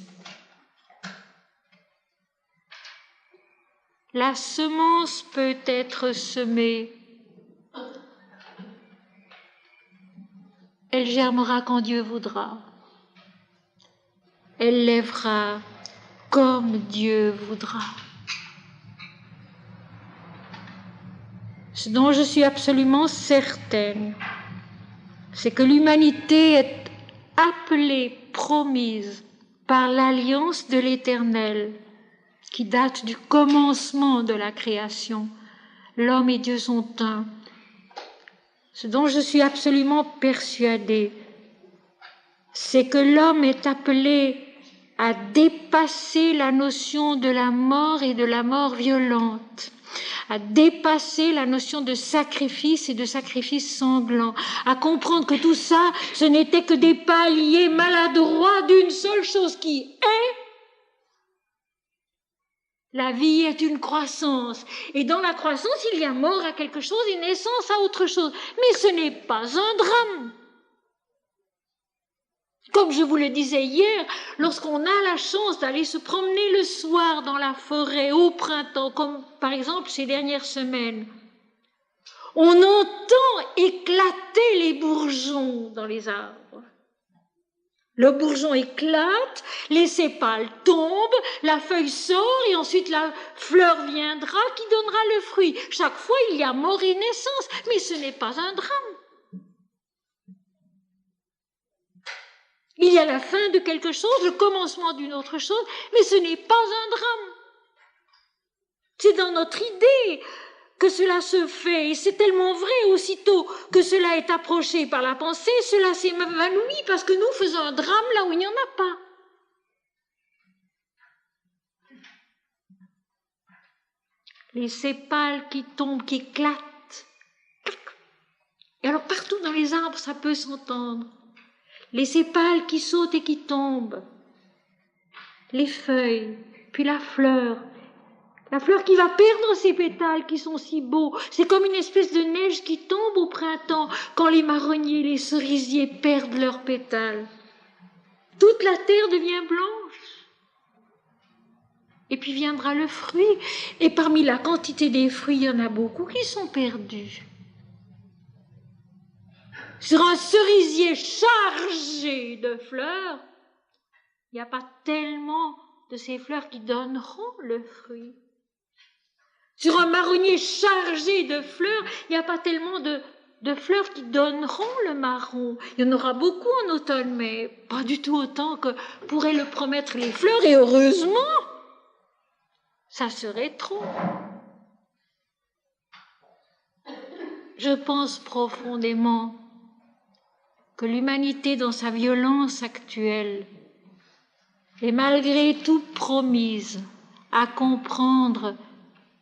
La semence peut être semée. Elle germera quand Dieu voudra. Elle lèvera comme Dieu voudra. Ce dont je suis absolument certaine, c'est que l'humanité est appelée, promise par l'alliance de l'Éternel, qui date du commencement de la création. L'homme et Dieu sont un. Ce dont je suis absolument persuadée, c'est que l'homme est appelé à dépasser la notion de la mort et de la mort violente, à dépasser la notion de sacrifice et de sacrifice sanglant, à comprendre que tout ça, ce n'était que des paliers maladroits d'une seule chose qui est. La vie est une croissance, et dans la croissance, il y a mort à quelque chose et naissance à autre chose. Mais ce n'est pas un drame. Comme je vous le disais hier, lorsqu'on a la chance d'aller se promener le soir dans la forêt au printemps, comme par exemple ces dernières semaines, on entend éclater les bourgeons dans les arbres. Le bourgeon éclate, les sépales tombent, la feuille sort et ensuite la fleur viendra qui donnera le fruit. Chaque fois, il y a mort et naissance, mais ce n'est pas un drame. Il y a la fin de quelque chose, le commencement d'une autre chose, mais ce n'est pas un drame. C'est dans notre idée que cela se fait, et c'est tellement vrai, aussitôt que cela est approché par la pensée, cela s'évanouit parce que nous faisons un drame là où il n'y en a pas. Les sépales qui tombent, qui éclatent. Et alors partout dans les arbres, ça peut s'entendre. Les sépales qui sautent et qui tombent. Les feuilles, puis la fleur. La fleur qui va perdre ses pétales qui sont si beaux. C'est comme une espèce de neige qui tombe au printemps quand les marronniers, les cerisiers perdent leurs pétales. Toute la terre devient blanche. Et puis viendra le fruit. Et parmi la quantité des fruits, il y en a beaucoup qui sont perdus. Sur un cerisier chargé de fleurs, il n'y a pas tellement de ces fleurs qui donneront le fruit. Sur un marronnier chargé de fleurs, il n'y a pas tellement de fleurs qui donneront le marron. Il y en aura beaucoup en automne, mais pas du tout autant que pourraient le promettre les fleurs, et heureusement, ça serait trop. Je pense profondément que l'humanité, dans sa violence actuelle, est malgré tout promise à comprendre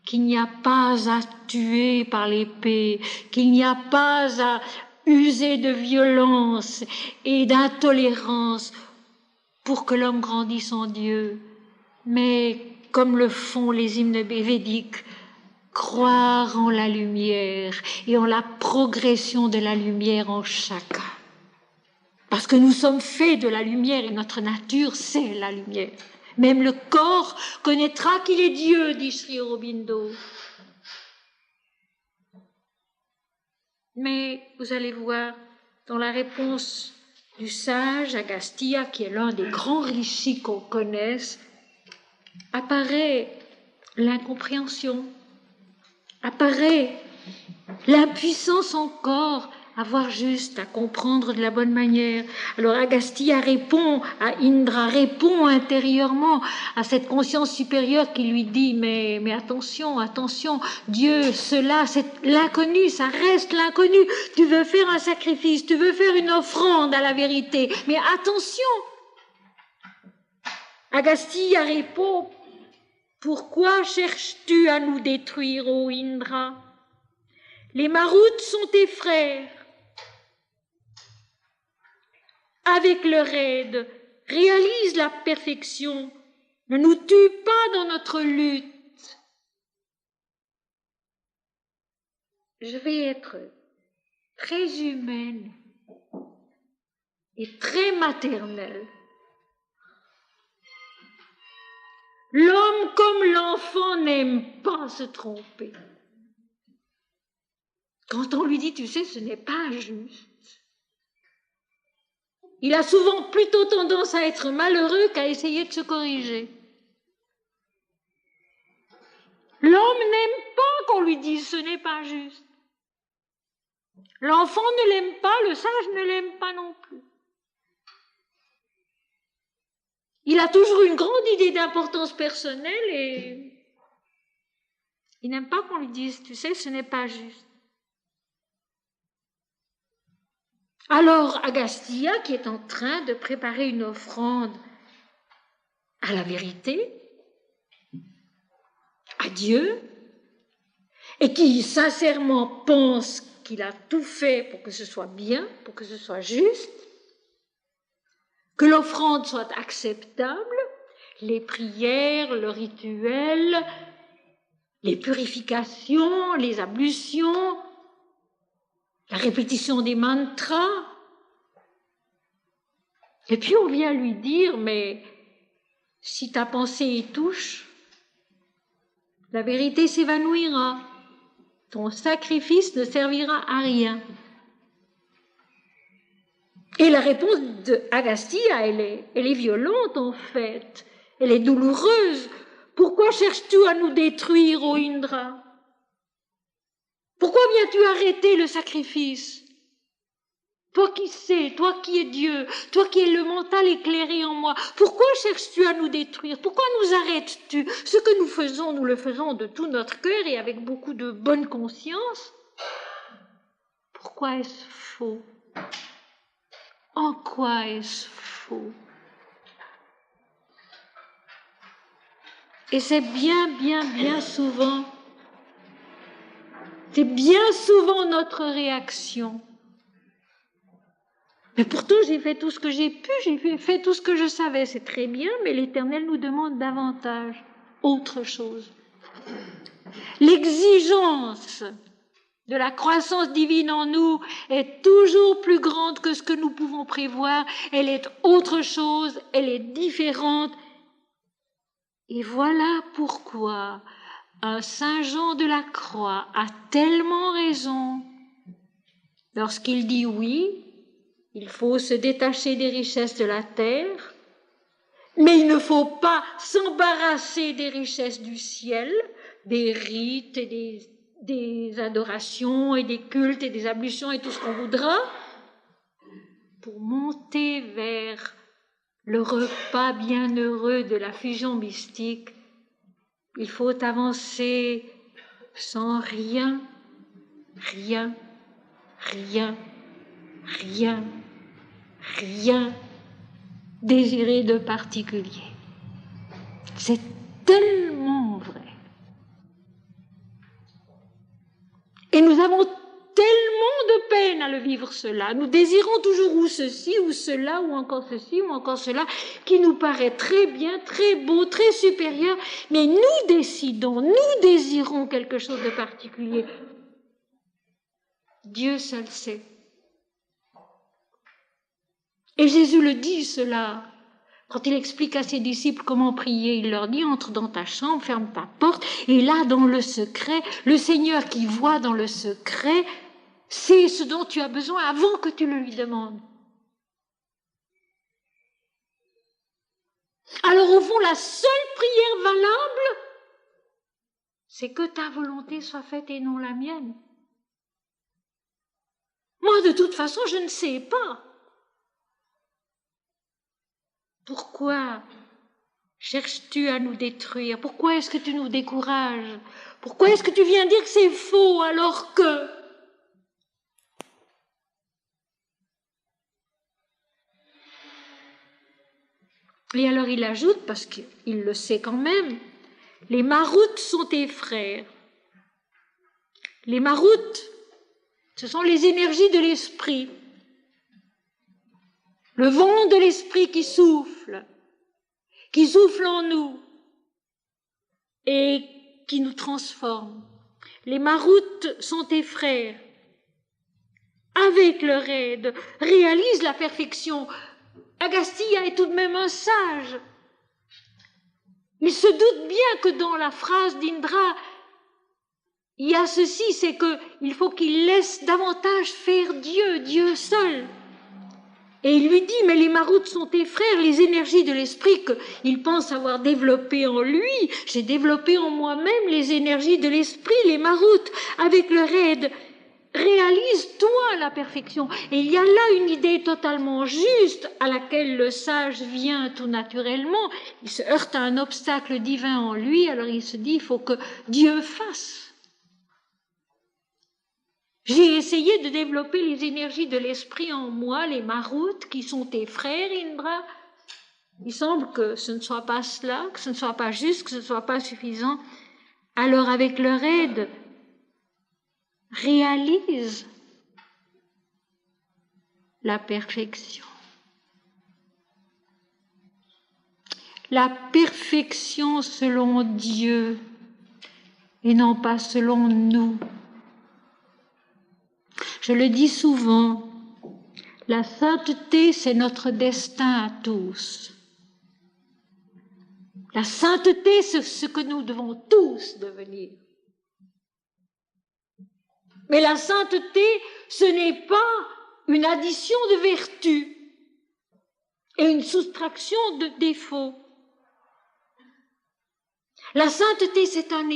qu'il n'y a pas à tuer par l'épée, qu'il n'y a pas à user de violence et d'intolérance pour que l'homme grandisse en Dieu, mais comme le font les hymnes védiques, croire en la lumière et en la progression de la lumière en chacun. Parce que nous sommes faits de la lumière et notre nature, c'est la lumière. Même le corps connaîtra qu'il est Dieu, dit Sri Aurobindo. Mais vous allez voir, dans la réponse du sage Agastya, qui est l'un des grands rishis qu'on connaisse, apparaît l'incompréhension, apparaît l'impuissance encore à voir juste, à comprendre de la bonne manière. Alors Agastya répond à Indra, répond intérieurement à cette conscience supérieure qui lui dit mais attention, attention, Dieu, cela, c'est l'inconnu, ça reste l'inconnu. Tu veux faire un sacrifice, tu veux faire une offrande à la vérité, mais attention. Agastya répond, pourquoi cherches-tu à nous détruire, ô Indra? Les Maruts sont tes frères. Avec leur aide, réalise la perfection. Ne nous tue pas dans notre lutte. Je vais être très humaine et très maternelle. L'homme comme l'enfant n'aime pas se tromper. Quand on lui dit, tu sais, ce n'est pas juste, il a souvent plutôt tendance à être malheureux qu'à essayer de se corriger. L'homme n'aime pas qu'on lui dise ce n'est pas juste. L'enfant ne l'aime pas, le sage ne l'aime pas non plus. Il a toujours une grande idée d'importance personnelle et il n'aime pas qu'on lui dise, tu sais, ce n'est pas juste. Alors Agastya, qui est en train de préparer une offrande à la vérité, à Dieu, et qui sincèrement pense qu'il a tout fait pour que ce soit bien, pour que ce soit juste, que l'offrande soit acceptable, les prières, le rituel, les purifications, les ablutions, la répétition des mantras. Et puis on vient lui dire, mais si ta pensée y touche, la vérité s'évanouira. Ton sacrifice ne servira à rien. Et la réponse d'Agastya, elle est violente en fait. Elle est douloureuse. Pourquoi cherches-tu à nous détruire, ô Indra? Pourquoi viens-tu arrêter le sacrifice? Toi qui sais, toi qui es Dieu, toi qui es le mental éclairé en moi, pourquoi cherches-tu à nous détruire? Pourquoi nous arrêtes-tu? Ce que nous faisons, nous le faisons de tout notre cœur et avec beaucoup de bonne conscience. Pourquoi est-ce faux? En quoi est-ce faux? Et c'est bien souvent, c'est bien souvent notre réaction. Mais pourtant, j'ai fait tout ce que j'ai pu, j'ai fait tout ce que je savais, c'est très bien, mais l'Éternel nous demande davantage, autre chose. L'exigence de la croissance divine en nous est toujours plus grande que ce que nous pouvons prévoir. Elle est autre chose, elle est différente. Et voilà pourquoi un Saint Jean de la Croix a tellement raison lorsqu'il dit oui, il faut se détacher des richesses de la terre, mais il ne faut pas s'embarrasser des richesses du ciel, des rites et des adorations et des cultes et des ablutions et tout ce qu'on voudra, pour monter vers le repas bienheureux de la fusion mystique. Il faut avancer sans rien désirer de particulier. C'est tellement vrai. Et nous avons tellement de peine à le vivre cela. Nous désirons toujours ou ceci, ou cela, ou encore ceci, ou encore cela, qui nous paraît très bien, très beau, très supérieur, mais nous décidons, nous désirons quelque chose de particulier. Dieu seul sait. Et Jésus le dit cela. Quand il explique à ses disciples comment prier, il leur dit, entre dans ta chambre, ferme ta porte, et là, dans le secret, le Seigneur qui voit dans le secret, c'est ce dont tu as besoin avant que tu le lui demandes. Alors au fond, la seule prière valable, c'est que ta volonté soit faite et non la mienne. Moi, de toute façon, je ne sais pas. Pourquoi cherches-tu à nous détruire? Pourquoi est-ce que tu nous décourages? Pourquoi est-ce que tu viens dire que c'est faux alors que... Et alors il ajoute, parce qu'il le sait quand même, les maroutes sont tes frères. Les maroutes, ce sont les énergies de l'esprit. Le vent de l'esprit qui souffle en nous et qui nous transforme. Les maroutes sont tes frères. Avec leur aide, réalise la perfection. Agastya est tout de même un sage. Il se doute bien que dans la phrase d'Indra, il y a ceci, c'est qu'il faut qu'il laisse davantage faire Dieu, Dieu seul. Et il lui dit, mais les maroutes sont tes frères, les énergies de l'esprit qu'il pense avoir développées en lui. J'ai développé en moi-même les énergies de l'esprit, les maroutes, avec leur aide. Réalise-toi la perfection. Et il y a là une idée totalement juste à laquelle le sage vient tout naturellement. Il se heurte à un obstacle divin en lui, alors il se dit, il faut que Dieu fasse. J'ai essayé de développer les énergies de l'esprit en moi, les maroutes, qui sont tes frères, Indra. Il semble que ce ne soit pas cela, que ce ne soit pas juste, que ce ne soit pas suffisant. Alors, avec leur aide, réalise la perfection. La perfection selon Dieu et non pas selon nous. Je le dis souvent, la sainteté, c'est notre destin à tous. La sainteté, c'est ce que nous devons tous devenir. Mais la sainteté, ce n'est pas une addition de vertus et une soustraction de défauts. La sainteté, c'est un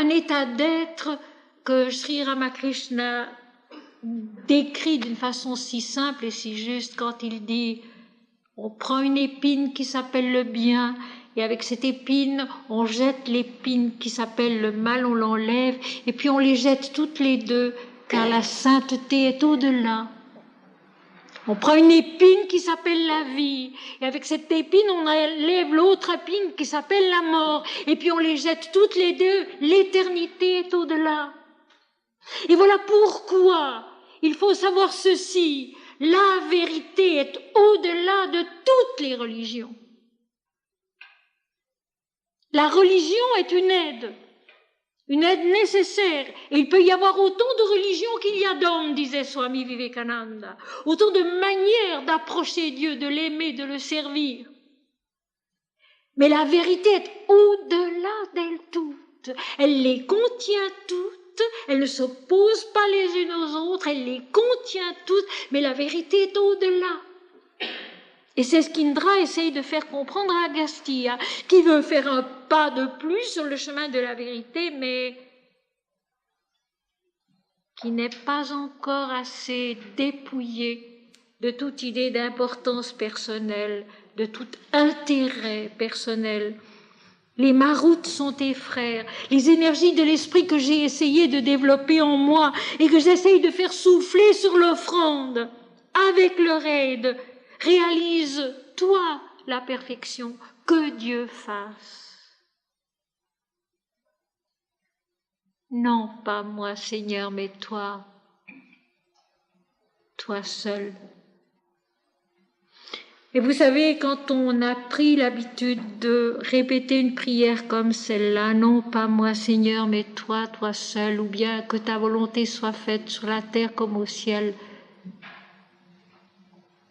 état d'être que Sri Ramakrishna décrit d'une façon si simple et si juste quand il dit « On prend une épine qui s'appelle le bien, et avec cette épine, on jette l'épine qui s'appelle le mal, on l'enlève, et puis on les jette toutes les deux, car la sainteté est au-delà. » On prend une épine qui s'appelle la vie, et avec cette épine, on enlève l'autre épine qui s'appelle la mort, et puis on les jette toutes les deux, l'éternité est au-delà. Et voilà pourquoi il faut savoir ceci, la vérité est au-delà de toutes les religions. La religion est une aide nécessaire. Et il peut y avoir autant de religions qu'il y a d'hommes, disait Swami Vivekananda, autant de manières d'approcher Dieu, de l'aimer, de le servir. Mais la vérité est au-delà d'elles toutes. Elle les contient toutes. Elle ne s'oppose pas les unes aux autres, elle les contient toutes, mais la vérité est au-delà. Et c'est ce qu'Indra essaye de faire comprendre à Agastya, qui veut faire un pas de plus sur le chemin de la vérité, mais qui n'est pas encore assez dépouillé de toute idée d'importance personnelle, de tout intérêt personnel. Les maroutes sont tes frères, les énergies de l'esprit que j'ai essayé de développer en moi et que j'essaye de faire souffler sur l'offrande, avec leur aide, réalise, toi, la perfection, que Dieu fasse. Non pas moi, Seigneur, mais toi, toi seul. Et vous savez, quand on a pris l'habitude de répéter une prière comme celle-là, non pas moi Seigneur, mais toi, toi seul, ou bien que ta volonté soit faite sur la terre comme au ciel,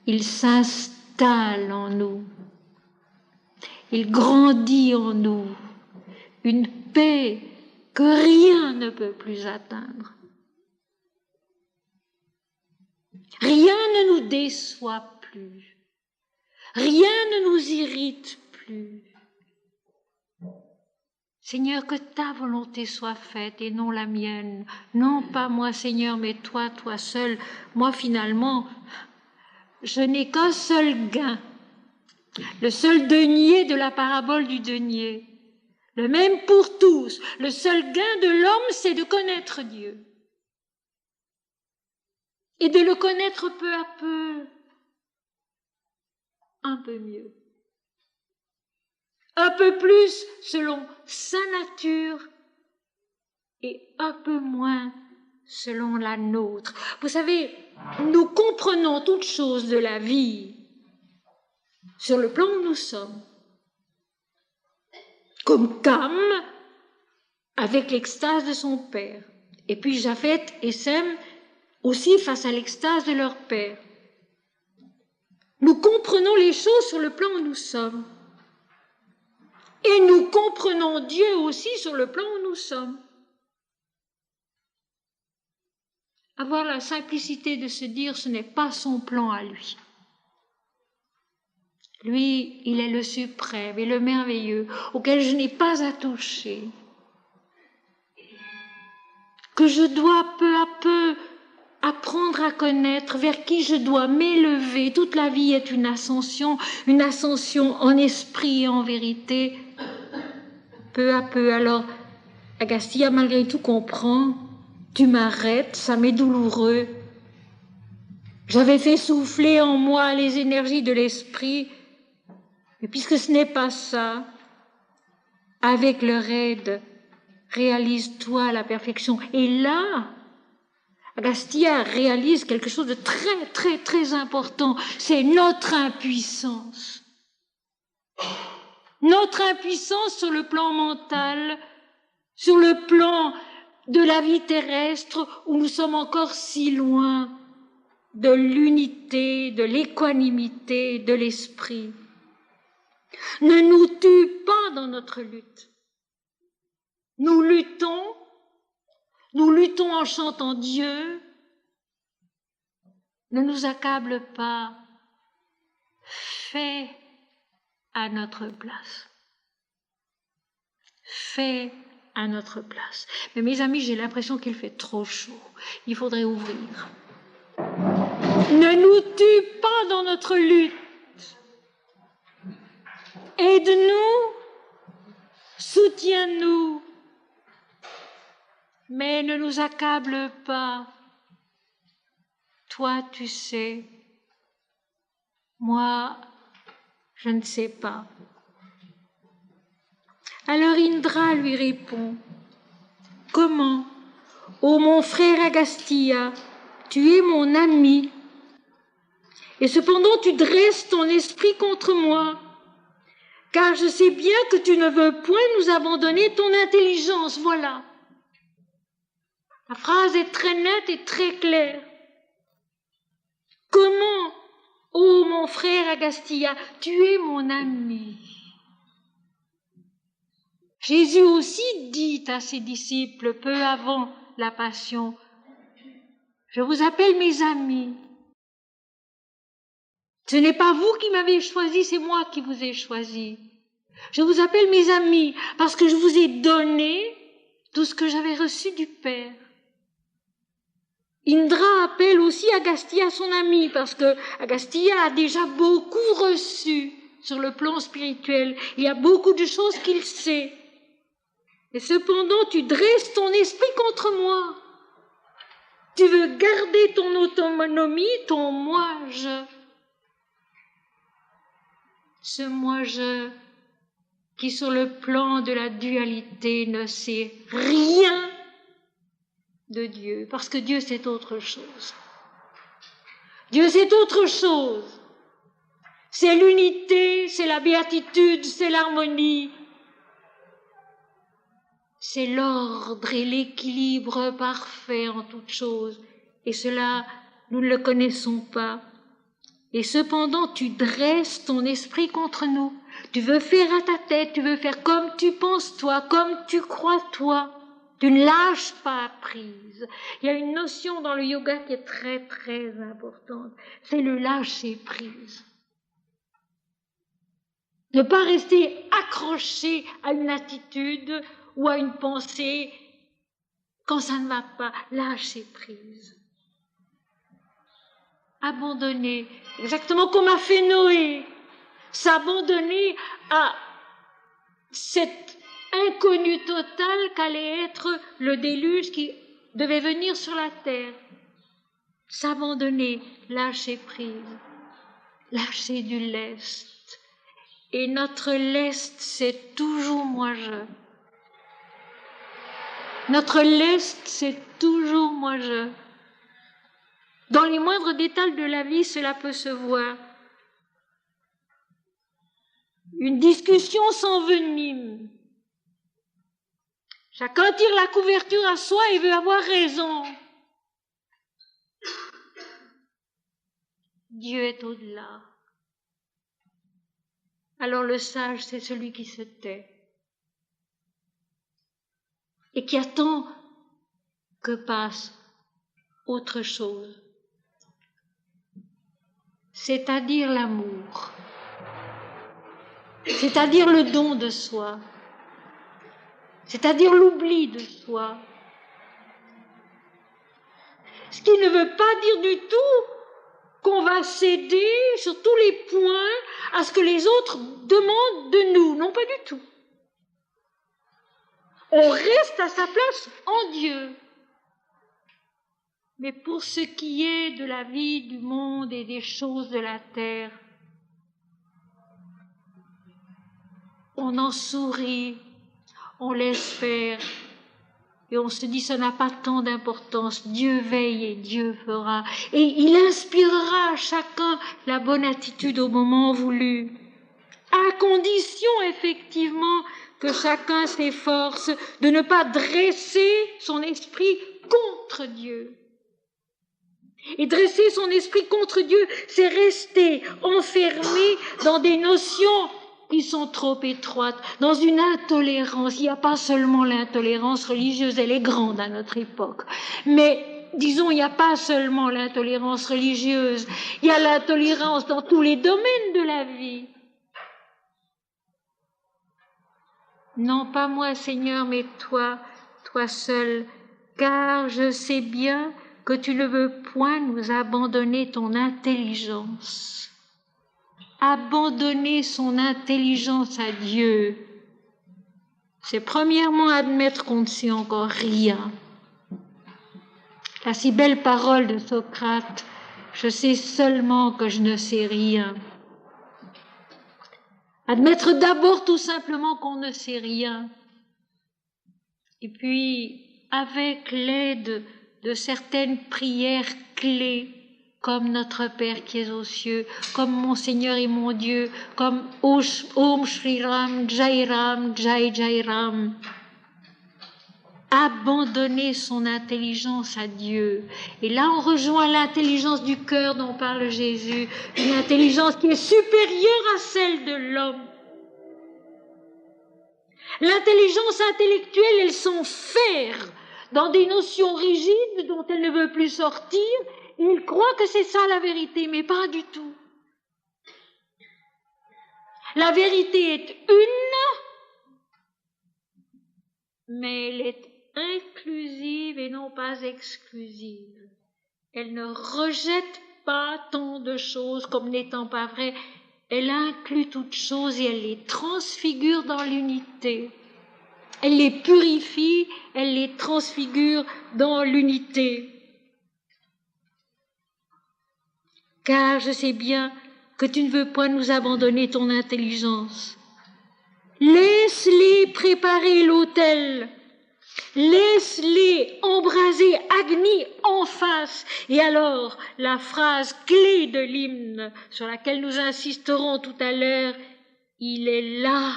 il s'installe en nous, il grandit en nous, une paix que rien ne peut plus atteindre. Rien ne nous déçoit plus. Rien ne nous irrite plus. Seigneur, que ta volonté soit faite et non la mienne. Non pas moi, Seigneur, mais toi, toi seul. Moi, finalement, je n'ai qu'un seul gain. Le seul denier de la parabole du denier. Le même pour tous. Le seul gain de l'homme, c'est de connaître Dieu. Et de le connaître peu à peu, un peu mieux. Un peu plus selon sa nature et un peu moins selon la nôtre. Vous savez, nous comprenons toutes choses de la vie sur le plan où nous sommes. Comme Cam avec l'extase de son père. Et puis Japhet et Sem aussi face à l'extase de leur père. Nous comprenons les choses sur le plan où nous sommes. Et nous comprenons Dieu aussi sur le plan où nous sommes. Avoir la simplicité de se dire ce n'est pas son plan à lui. Lui, il est le suprême et le merveilleux auquel je n'ai pas à toucher. Que je dois peu à peu apprendre à connaître, vers qui je dois m'élever. Toute la vie est une ascension en esprit et en vérité. Peu à peu, alors, Agastya malgré tout comprend, tu m'arrêtes, ça m'est douloureux. J'avais fait souffler en moi les énergies de l'esprit, mais puisque ce n'est pas ça, avec leur aide, réalise-toi la perfection. Et là, Agastya réalise quelque chose de très, très, très important. C'est notre impuissance. Notre impuissance sur le plan mental, sur le plan de la vie terrestre, où nous sommes encore si loin de l'unité, de l'équanimité, de l'esprit. Ne nous tue pas dans notre lutte. Nous luttons en chantant Dieu. Ne nous accable pas. Fais à notre place. Fais à notre place. Mais mes amis, j'ai l'impression qu'il fait trop chaud. Il faudrait ouvrir. Ne nous tue pas dans notre lutte. Aide-nous, soutiens-nous, mais ne nous accable pas. Toi, tu sais, moi, je ne sais pas. Alors Indra lui répond, « Comment? Ô mon frère Agastya, tu es mon ami, et cependant tu dresses ton esprit contre moi, car je sais bien que tu ne veux point nous abandonner ton intelligence. » Voilà. La phrase est très nette et très claire. Comment, ô mon frère Agastya, tu es mon ami? Jésus aussi dit à ses disciples peu avant la Passion, « Je vous appelle mes amis. Ce n'est pas vous qui m'avez choisi, c'est moi qui vous ai choisi. Je vous appelle mes amis parce que je vous ai donné tout ce que j'avais reçu du Père. » Indra appelle aussi Agastya son ami parce que Agastya a déjà beaucoup reçu sur le plan spirituel. Il y a beaucoup de choses qu'il sait. Et cependant, tu dresses ton esprit contre moi. Tu veux garder ton autonomie, ton moi-je. Ce moi-je qui, sur le plan de la dualité, ne sait rien de Dieu, parce que Dieu, c'est autre chose. Dieu, c'est autre chose. C'est l'unité, c'est la béatitude, c'est l'harmonie. C'est l'ordre et l'équilibre parfait en toutes choses. Et cela, nous ne le connaissons pas. Et cependant, tu dresses ton esprit contre nous. Tu veux faire à ta tête, tu veux faire comme tu penses toi, comme tu crois toi. Tu ne lâches pas prise. Il y a une notion dans le yoga qui est très, très importante. C'est le lâcher prise. Ne pas rester accroché à une attitude ou à une pensée quand ça ne va pas. Lâcher prise. Abandonner, exactement comme a fait Noé. S'abandonner à cette inconnue totale qu'allait être le déluge qui devait venir sur la terre. S'abandonner, lâcher prise, lâcher du lest. Et notre lest, c'est toujours moi-je. Notre lest, c'est toujours moi-je. Dans les moindres détails de la vie, cela peut se voir. Une discussion s'envenime. Chacun tire la couverture à soi et veut avoir raison. Dieu est au-delà. Alors le sage, c'est celui qui se tait et qui attend que passe autre chose, c'est-à-dire l'amour, c'est-à-dire le don de soi, c'est-à-dire l'oubli de soi. Ce qui ne veut pas dire du tout qu'on va céder sur tous les points à ce que les autres demandent de nous. Non, pas du tout. On reste à sa place en Dieu. Mais pour ce qui est de la vie du monde et des choses de la terre, on en sourit, on laisse faire, et on se dit ça n'a pas tant d'importance. Dieu veille et Dieu fera. Et il inspirera à chacun la bonne attitude au moment voulu, à condition effectivement que chacun s'efforce de ne pas dresser son esprit contre Dieu. Et dresser son esprit contre Dieu, c'est rester enfermé dans des notions qui sont trop étroites, dans une intolérance. Il n'y a pas seulement l'intolérance religieuse, elle est grande à notre époque. Mais disons, il n'y a pas seulement l'intolérance religieuse, il y a l'intolérance dans tous les domaines de la vie. Non pas moi, Seigneur, mais toi, toi seul, car je sais bien que tu ne veux point nous abandonner ton intelligence. Abandonner son intelligence à Dieu, c'est premièrement admettre qu'on ne sait encore rien. La si belle parole de Socrate, je sais seulement que je ne sais rien. Admettre d'abord tout simplement qu'on ne sait rien. Et puis, avec l'aide de certaines prières clés, comme notre Père qui est aux cieux, comme mon Seigneur et mon Dieu, comme Om Shri Ram, Jai Ram, Jai Jai Ram. Abandonner son intelligence à Dieu. Et là, on rejoint l'intelligence du cœur dont parle Jésus, une intelligence qui est supérieure à celle de l'homme. L'intelligence intellectuelle, elle s'enferre dans des notions rigides dont elle ne veut plus sortir, et elle croit que c'est ça la vérité, mais pas du tout. La vérité est une, mais elle est inclusive et non pas exclusive. Elle ne rejette pas tant de choses comme n'étant pas vraies. Elle inclut toutes choses et elle les transfigure dans l'unité. Elle les purifie, elle les transfigure dans l'unité. Car je sais bien que tu ne veux point nous abandonner ton intelligence. Laisse-les préparer l'autel. Laisse-les embraser Agni en face. Et alors, la phrase clé de l'hymne sur laquelle nous insisterons tout à l'heure, il est là,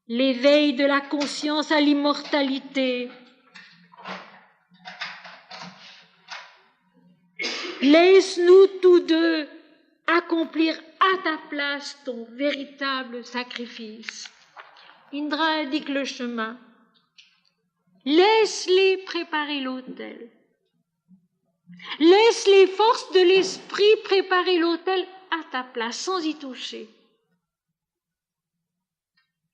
l'éveil de la conscience à l'immortalité. Laisse-nous tous deux accomplir à ta place ton véritable sacrifice. Indra indique le chemin. Laisse-les préparer l'autel. Laisse les forces de l'esprit préparer l'autel à ta place, sans y toucher.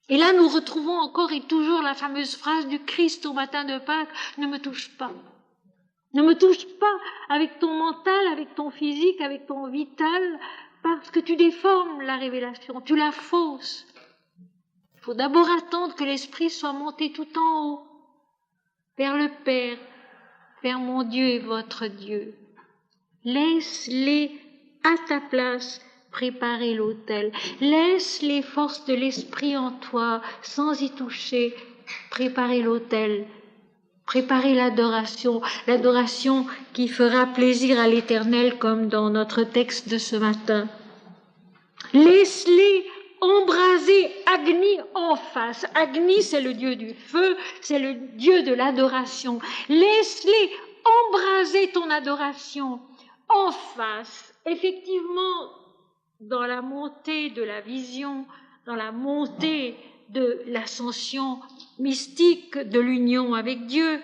Et là, nous retrouvons encore et toujours la fameuse phrase du Christ au matin de Pâques, « Ne me touche pas. Ne me touche pas avec ton mental, avec ton physique, avec ton vital, parce que tu déformes la révélation, tu la fausses. Il faut d'abord attendre que l'esprit soit monté tout en haut, vers le Père, vers mon Dieu et votre Dieu. Laisse-les à ta place préparer l'autel. Laisse les forces de l'esprit en toi, sans y toucher, préparer l'autel. Préparer l'adoration qui fera plaisir à l'Éternel comme dans notre texte de ce matin. Laisse-les embraser Agni en face. Agni, c'est le Dieu du feu, c'est le Dieu de l'adoration. Laisse-les embraser ton adoration en face. Effectivement, dans la montée de la vision, dans la montée de l'ascension mystique de l'union avec Dieu.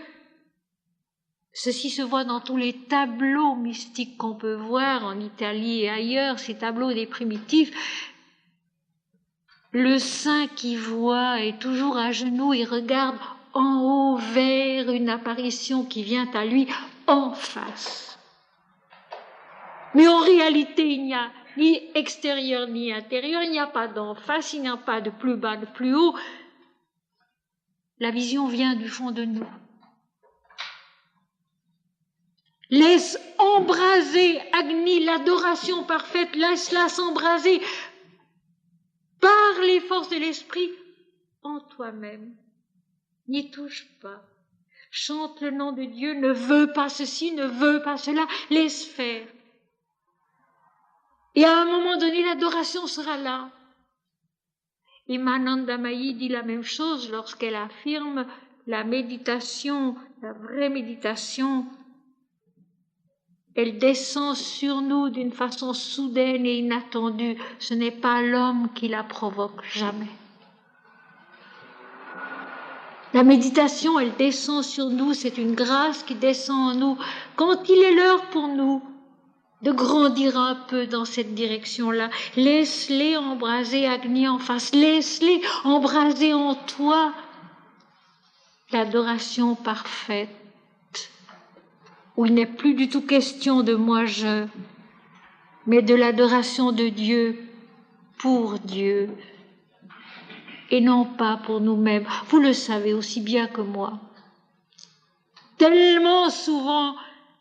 Ceci se voit dans tous les tableaux mystiques qu'on peut voir en Italie et ailleurs, ces tableaux des primitifs. Le saint qui voit est toujours à genoux et regarde en haut vers une apparition qui vient à lui en face. Mais en réalité, il n'y a ni extérieur ni intérieur, il n'y a pas d'en face, il n'y a pas de plus bas, de plus haut. La vision vient du fond de nous. Laisse embraser Agni, l'adoration parfaite, laisse-la s'embraser par les forces de l'esprit en toi-même. N'y touche pas. Chante le nom de Dieu, ne veux pas ceci, ne veux pas cela, laisse faire. Et à un moment donné, l'adoration sera là. Et Manandamayi dit la même chose lorsqu'elle affirme la méditation, la vraie méditation, elle descend sur nous d'une façon soudaine et inattendue. Ce n'est pas l'homme qui la provoque, jamais. La méditation, elle descend sur nous, c'est une grâce qui descend en nous. Quand il est l'heure pour nous de grandir un peu dans cette direction-là, laisse-les embraser Agni en face, laisse-les embraser en toi l'adoration parfaite. où il n'est plus du tout question de moi-je, mais de l'adoration de Dieu pour Dieu, et non pas pour nous-mêmes. Vous le savez aussi bien que moi. Tellement souvent,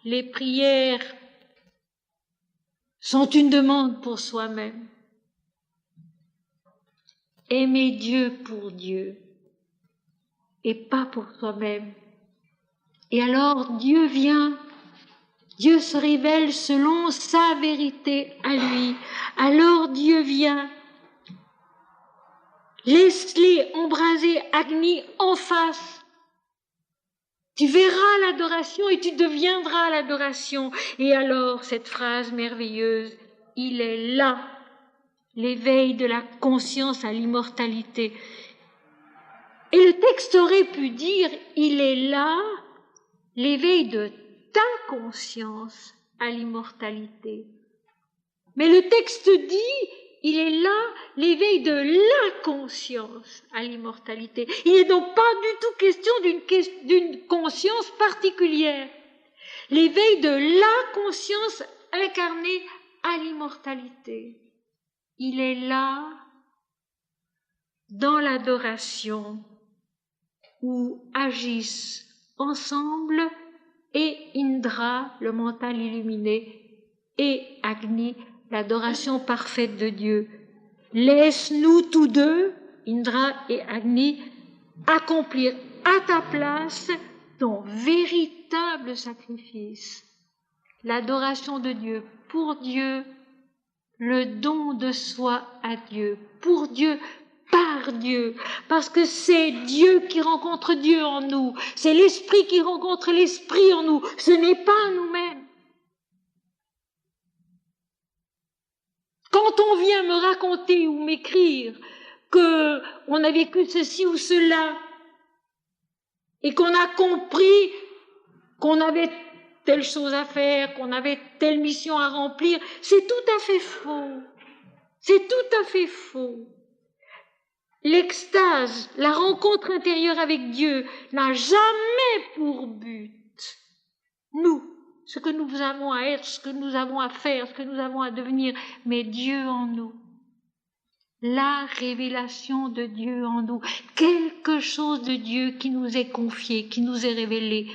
les prières sont une demande pour soi-même. Aimer Dieu pour Dieu et pas pour soi-même. Et alors Dieu vient, Dieu se révèle selon sa vérité à lui. Alors Dieu vient. Laisse-les embraser Agni en face. Tu verras l'adoration et tu deviendras l'adoration. Et alors, cette phrase merveilleuse, il est là, l'éveil de la conscience à l'immortalité. Et le texte aurait pu dire, il est là, l'éveil de ta conscience à l'immortalité. Mais le texte dit, il est là, l'éveil de la conscience à l'immortalité. Il n'est donc pas du tout question d'une conscience particulière. L'éveil de la conscience incarnée à l'immortalité. Il est là, dans l'adoration, où agissent ensemble et Indra, le mental illuminé, et Agni, l'adoration parfaite de Dieu. Laisse-nous tous deux, Indra et Agni, accomplir à ta place ton véritable sacrifice, l'adoration de Dieu pour Dieu, le don de soi à Dieu, pour Dieu, par Dieu, parce que c'est Dieu qui rencontre Dieu en nous, c'est l'Esprit qui rencontre l'Esprit en nous, ce n'est pas nous-mêmes. Quand on vient me raconter ou m'écrire qu'on a vécu ceci ou cela et qu'on a compris qu'on avait telle chose à faire, qu'on avait telle mission à remplir, c'est tout à fait faux. C'est tout à fait faux. L'extase, la rencontre intérieure avec Dieu n'a jamais pour but, nous, ce que nous avons à être, ce que nous avons à faire, ce que nous avons à devenir, mais Dieu en nous. La révélation de Dieu en nous, quelque chose de Dieu qui nous est confié, qui nous est révélé,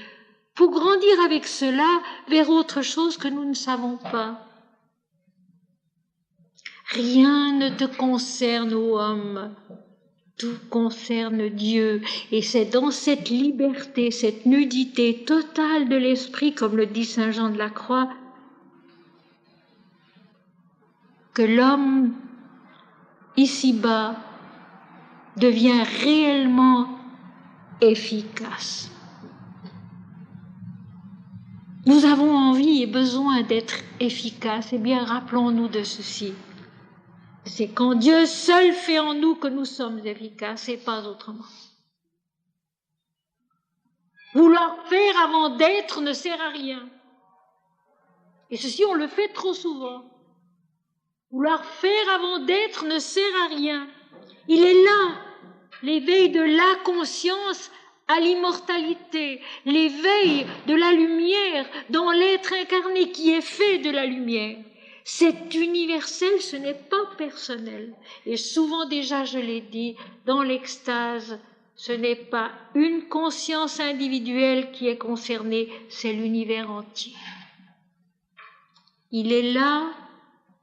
pour grandir avec cela vers autre chose que nous ne savons pas. Rien ne te concerne, ô homme, tout concerne Dieu, et c'est dans cette liberté, cette nudité totale de l'esprit, comme le dit saint Jean de la Croix, que l'homme, ici-bas, devient réellement efficace. Nous avons envie et besoin d'être efficaces, eh bien rappelons-nous de ceci. C'est quand Dieu seul fait en nous que nous sommes efficaces et pas autrement. Vouloir faire avant d'être ne sert à rien. Et ceci, on le fait trop souvent. Vouloir faire avant d'être ne sert à rien. Il est là, l'éveil de la conscience à l'immortalité, l'éveil de la lumière dans l'être incarné qui est fait de la lumière. C'est universel, ce n'est pas personnel. Et souvent déjà, je l'ai dit, dans l'extase, ce n'est pas une conscience individuelle qui est concernée, c'est l'univers entier. Il est là,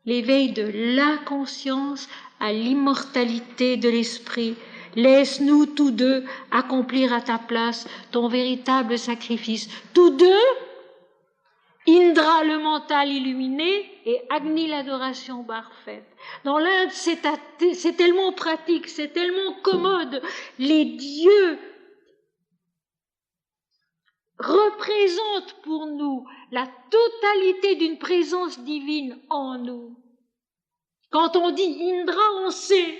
l'éveil de la conscience à l'immortalité de l'esprit. Laisse-nous tous deux accomplir à ta place ton véritable sacrifice. Tous deux, Indra le mental illuminé et Agni l'adoration parfaite. Dans l'Inde, c'est tellement pratique, c'est tellement commode. Les dieux représentent pour nous la totalité d'une présence divine en nous. Quand on dit Indra, on sait.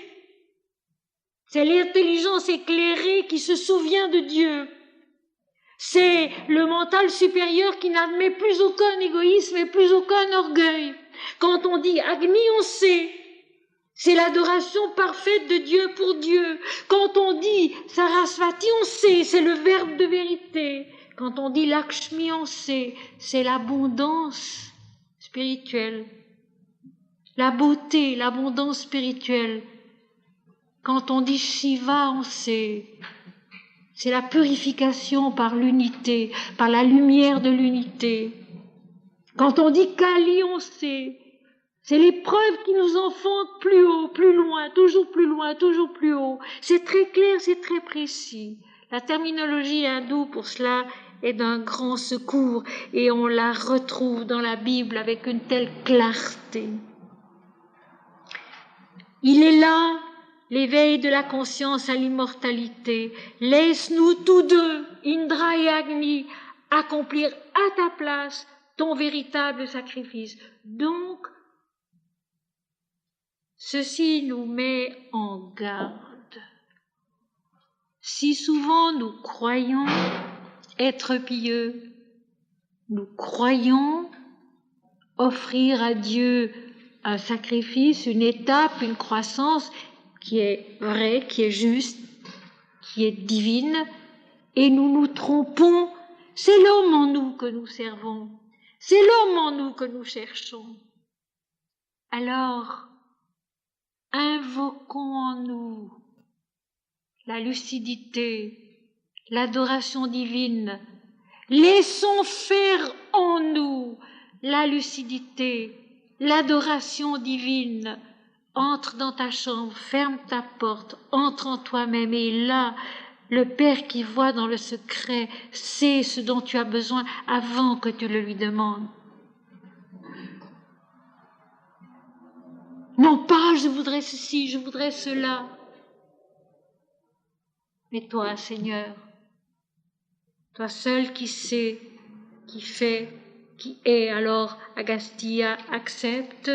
C'est l'intelligence éclairée qui se souvient de Dieu. C'est le mental supérieur qui n'admet plus aucun égoïsme et plus aucun orgueil. Quand on dit Agni, on sait. C'est l'adoration parfaite de Dieu pour Dieu. Quand on dit Sarasvati, on sait, c'est le verbe de vérité. Quand on dit Lakshmi, on sait, c'est l'abondance spirituelle, la beauté, l'abondance spirituelle. Quand on dit Shiva, on sait, c'est la purification par l'unité, par la lumière de l'unité. Quand on dit Kali, on sait, c'est l'épreuve qui nous enfantent plus haut, plus loin, toujours plus loin, toujours plus haut. C'est très clair, c'est très précis. La terminologie hindoue pour cela est d'un grand secours et on la retrouve dans la Bible avec une telle clarté. Il est là, l'éveil de la conscience à l'immortalité. Laisse-nous tous deux, Indra et Agni, accomplir à ta place ton véritable sacrifice. Donc, ceci nous met en garde. Si souvent nous croyons être pieux, nous croyons offrir à Dieu un sacrifice, une étape, une croissance qui est vraie, qui est juste, qui est divine, et nous nous trompons. C'est l'homme en nous que nous servons, c'est l'homme en nous que nous cherchons. Alors, invoquons en nous la lucidité, l'adoration divine. Laissons faire en nous la lucidité, l'adoration divine. Entre dans ta chambre, ferme ta porte, entre en toi-même et là, le Père qui voit dans le secret sait ce dont tu as besoin avant que tu le lui demandes. Non pas je voudrais ceci, je voudrais cela. Mais toi, Seigneur, toi seul qui sais, qui fait, qui est, alors Agastya accepte.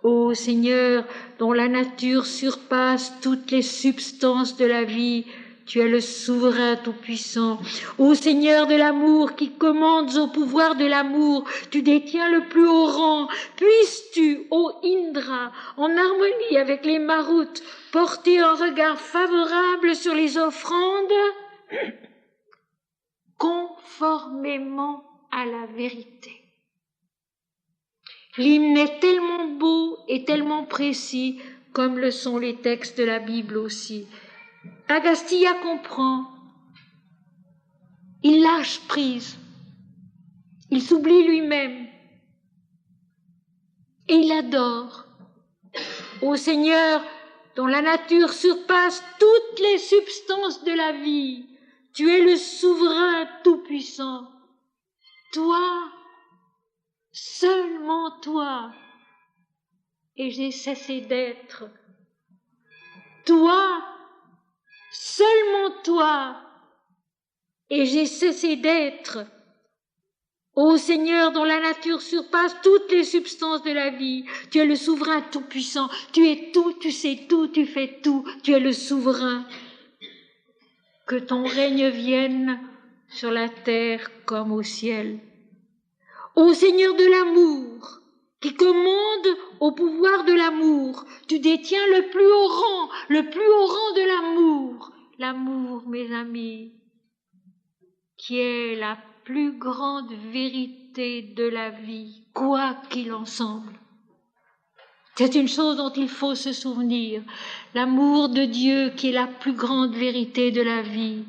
Ô Seigneur, dont la nature surpasse toutes les substances de la vie, tu es le souverain tout-puissant. Ô Seigneur de l'amour qui commandes au pouvoir de l'amour, tu détiens le plus haut rang. Puisses-tu, ô Indra, en harmonie avec les Maruts, porter un regard favorable sur les offrandes, conformément à la vérité. L'hymne est tellement beau et tellement précis, comme le sont les textes de la Bible aussi. Agastya comprend, il lâche prise, il s'oublie lui-même et il adore. Ô Seigneur, dont la nature surpasse toutes les substances de la vie, tu es le souverain tout-puissant. Toi, seulement toi, et j'ai cessé d'être. Toi, seulement toi, et j'ai cessé d'être. Ô Seigneur, dont la nature surpasse toutes les substances de la vie, tu es le souverain tout-puissant, tu es tout, tu sais tout, tu fais tout, tu es le souverain. Que ton règne vienne sur la terre comme au ciel. Ô Seigneur de l'amour, qui commande au pouvoir de l'amour, tu détiens le plus haut rang de l'amour. L'amour, mes amis, qui est la plus grande vérité de la vie, quoi qu'il en semble. C'est une chose dont il faut se souvenir, l'amour de Dieu qui est la plus grande vérité de la vie,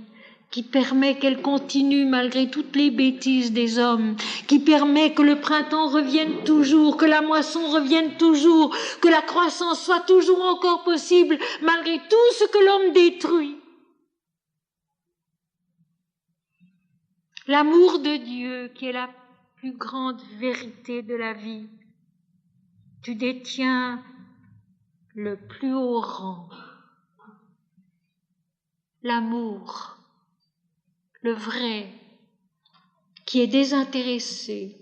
qui permet qu'elle continue malgré toutes les bêtises des hommes, qui permet que le printemps revienne toujours, que la moisson revienne toujours, que la croissance soit toujours encore possible malgré tout ce que l'homme détruit. L'amour de Dieu qui est la plus grande vérité de la vie. Tu détiens le plus haut rang. L'amour, le vrai, qui est désintéressé,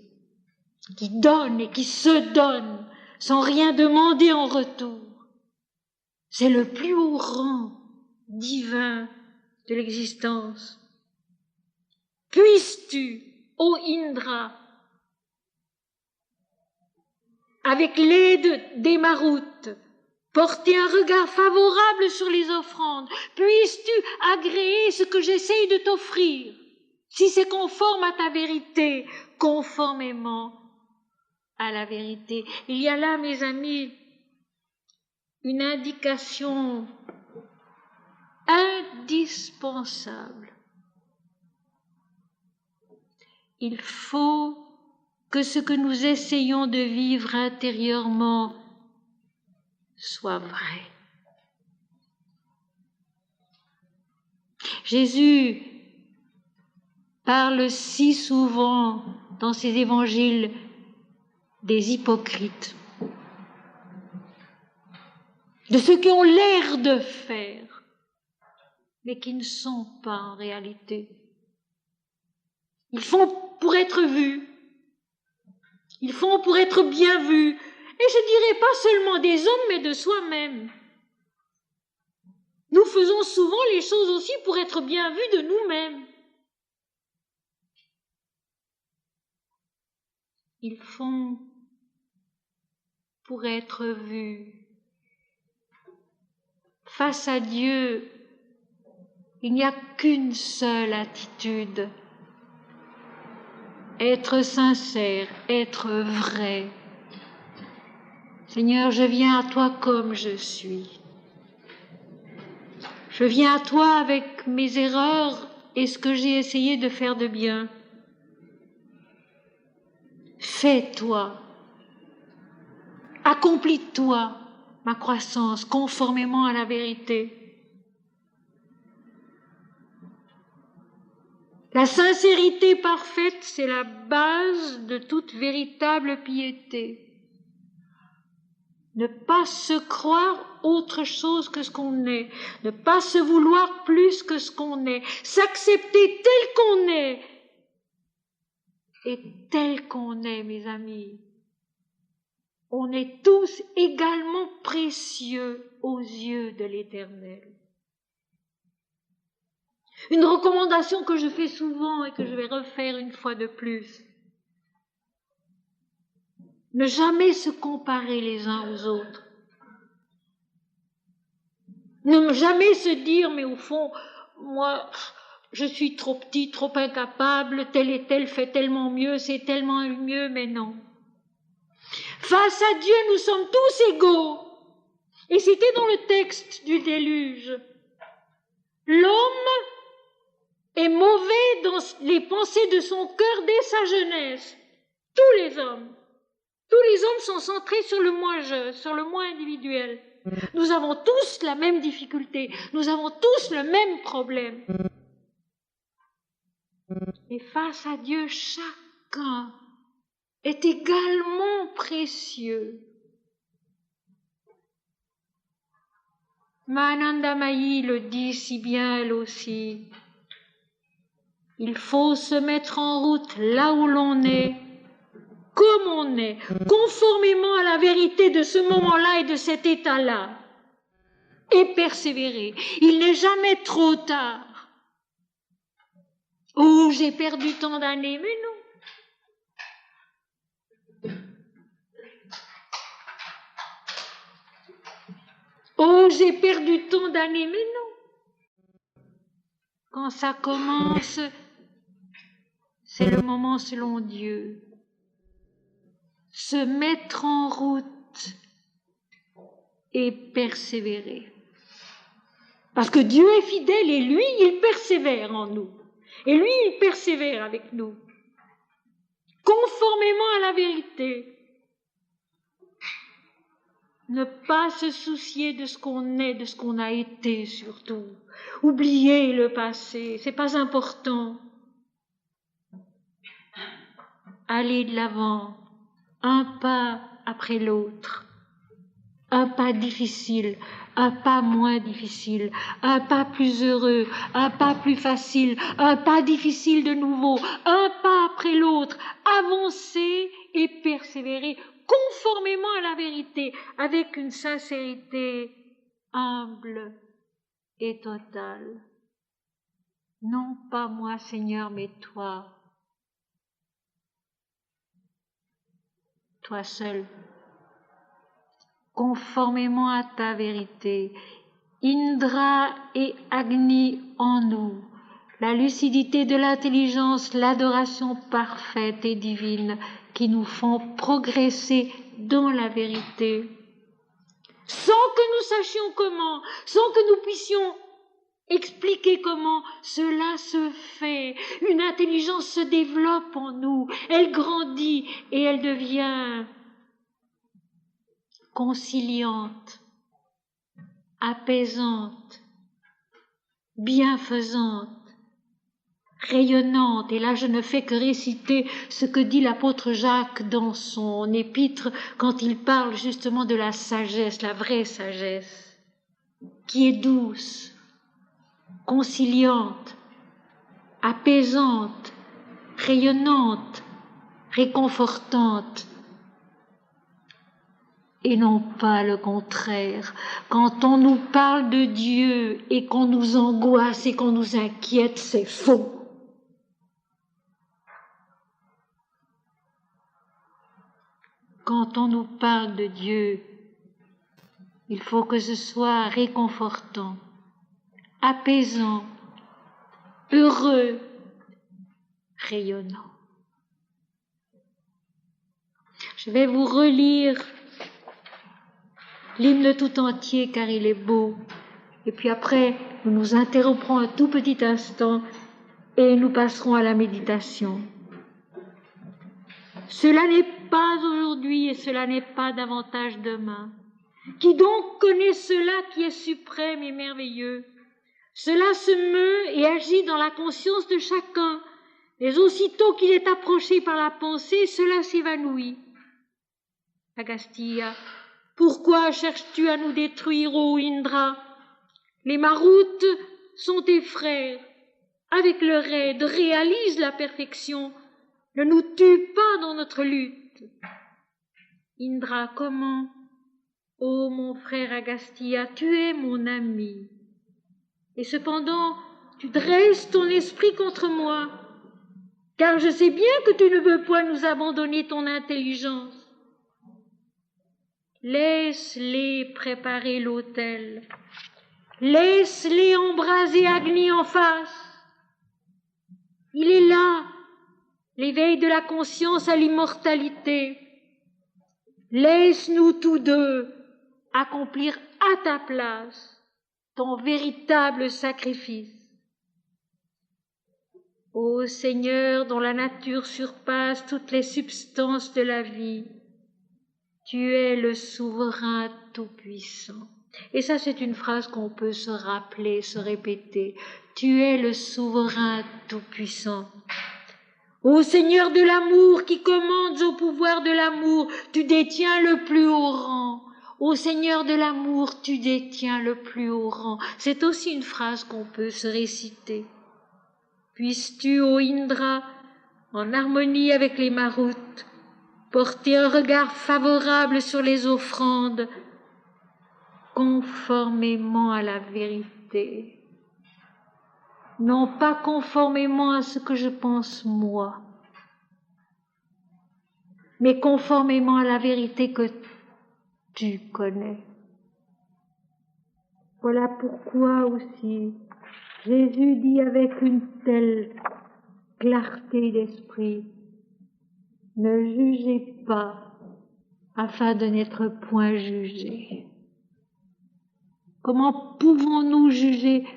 qui donne et qui se donne sans rien demander en retour. C'est le plus haut rang divin de l'existence. Puisses-tu, ô Indra, avec l'aide des Maruts, porter un regard favorable sur les offrandes. Puisses-tu agréer ce que j'essaye de t'offrir. si c'est conforme à ta vérité, conformément à la vérité. Il y a là, mes amis, une indication indispensable. Il faut que ce que nous essayons de vivre intérieurement soit vrai. Jésus parle si souvent dans ses évangiles des hypocrites, de ceux qui ont l'air de faire, mais qui ne sont pas en réalité. Ils font pour être vus, ils font pour être bien vus, et je dirais pas seulement des hommes, mais de soi-même. Nous faisons souvent les choses aussi pour être bien vus de nous-mêmes. Ils font pour être vus. Face à Dieu, il n'y a qu'une seule attitude. Être sincère, être vrai. Seigneur, je viens à toi comme je suis. Je viens à toi avec mes erreurs et ce que j'ai essayé de faire de bien. Fais-toi, accomplis-toi ma croissance conformément à la vérité. La sincérité parfaite, c'est la base de toute véritable piété. Ne pas se croire autre chose que ce qu'on est, ne pas se vouloir plus que ce qu'on est, s'accepter tel qu'on est. Et tel qu'on est, mes amis, on est tous également précieux aux yeux de l'Éternel. Une recommandation que je fais souvent et que je vais refaire une fois de plus. Ne jamais se comparer les uns aux autres. Ne jamais se dire, mais au fond, moi, je suis trop petit, trop incapable, tel et tel fait tellement mieux, c'est tellement mieux, mais non. Face à Dieu, nous sommes tous égaux. Et c'était dans le texte du déluge. L'homme est mauvais dans les pensées de son cœur dès sa jeunesse. Tous les hommes sont centrés sur le moi-je, sur le moi individuel. Nous avons tous la même difficulté, nous avons tous le même problème. Et face à Dieu, chacun est également précieux. Ananda Mayi le dit si bien elle aussi. Il faut se mettre en route là où l'on est, comme on est, conformément à la vérité de ce moment-là et de cet état-là, et persévérer. Il n'est jamais trop tard. Oh, j'ai perdu tant d'années, mais non. Oh, j'ai perdu tant d'années, mais non. Quand ça commence, c'est le moment selon Dieu. Se mettre en route et persévérer. Parce que Dieu est fidèle et lui, il persévère en nous. Et lui, il persévère avec nous. Conformément à la vérité. Ne pas se soucier de ce qu'on est, de ce qu'on a été surtout. Oublier le passé, c'est pas important. Aller de l'avant, un pas après l'autre. Un pas difficile, un pas moins difficile, un pas plus heureux, un pas plus facile, un pas difficile de nouveau, un pas après l'autre. Avancer et persévérer conformément à la vérité, avec une sincérité humble et totale. Non pas moi, Seigneur, mais toi. Toi seul. Conformément à ta vérité. Indra et Agni en nous. la lucidité de l'intelligence, l'adoration parfaite et divine qui nous font progresser dans la vérité, sans que nous sachions comment, sans que nous puissions expliquer comment cela se fait. Une intelligence se développe en nous, elle grandit et elle devient conciliante, apaisante, bienfaisante, rayonnante. Et là, je ne fais que réciter ce que dit l'apôtre Jacques dans son épître quand il parle justement de la sagesse, la vraie sagesse, qui est douce, conciliante, apaisante, rayonnante, réconfortante, et non pas le contraire. Quand on nous parle de Dieu et qu'on nous angoisse et qu'on nous inquiète, c'est faux. Quand on nous parle de Dieu, il faut que ce soit réconfortant, apaisant, heureux, rayonnant. Je vais vous relire l'hymne tout entier car il est beau. Et puis après, nous nous interromprons un tout petit instant et nous passerons à la méditation. Cela n'est pas aujourd'hui et cela n'est pas davantage demain. Qui donc connaît cela qui est suprême et merveilleux? Cela se meut et agit dans la conscience de chacun, mais aussitôt qu'il est approché par la pensée, cela s'évanouit. Agastya, pourquoi cherches-tu à nous détruire, ô Indra? Les Maruts sont tes frères. Avec leur aide, réalise la perfection. Ne nous tue pas dans notre lutte. Indra, comment? Ô mon frère Agastya, tu es mon ami. Et cependant, tu dresses ton esprit contre moi, car je sais bien que tu ne veux point nous abandonner ton intelligence. Laisse-les préparer l'autel. Laisse-les embraser Agni en face. Il est là, l'éveil de la conscience à l'immortalité. Laisse-nous tous deux accomplir à ta place ton véritable sacrifice. Ô Seigneur, dont la nature surpasse toutes les substances de la vie, tu es le souverain tout-puissant. Et ça, c'est une phrase qu'on peut se rappeler, se répéter. Tu es le souverain tout-puissant. Ô Seigneur de l'amour qui commandes au pouvoir de l'amour, tu détiens le plus haut rang. Ô Seigneur de l'amour, tu détiens le plus haut rang. C'est aussi une phrase qu'on peut se réciter. Puisses-tu, ô Indra, en harmonie avec les Maruts, porter un regard favorable sur les offrandes, conformément à la vérité, non pas conformément à ce que je pense moi, mais conformément à la vérité que tu connais. Voilà pourquoi aussi Jésus dit avec une telle clarté d'esprit, ne jugez pas afin de n'être point jugés. Comment pouvons-nous juger,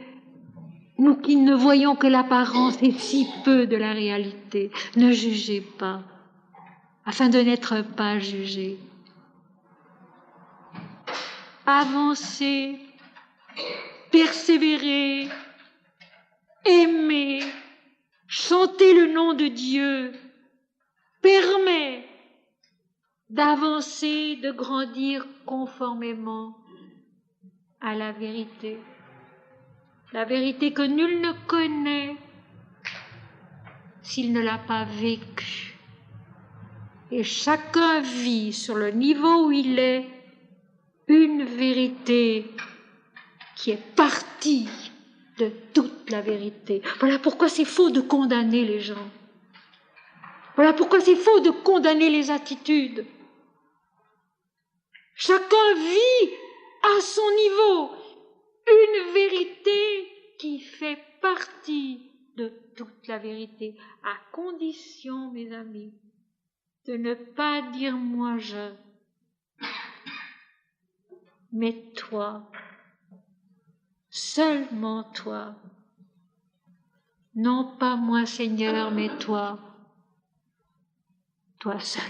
nous qui ne voyons que l'apparence et si peu de la réalité? Ne jugez pas, afin de n'être pas jugés. Avancez, persévérez, aimez, chantez le nom de Dieu, permet d'avancer, de grandir conformément à la vérité que nul ne connaît s'il ne l'a pas vécue. Et chacun vit sur le niveau où il est une vérité qui est partie de toute la vérité. Voilà pourquoi c'est faux de condamner les gens. Voilà pourquoi c'est faux de condamner les attitudes. Chacun vit à son niveau une vérité qui fait partie de toute la vérité, à condition, mes amis, de ne pas dire moi je, mais toi, seulement toi. Non pas moi Seigneur, mais toi, toi seul.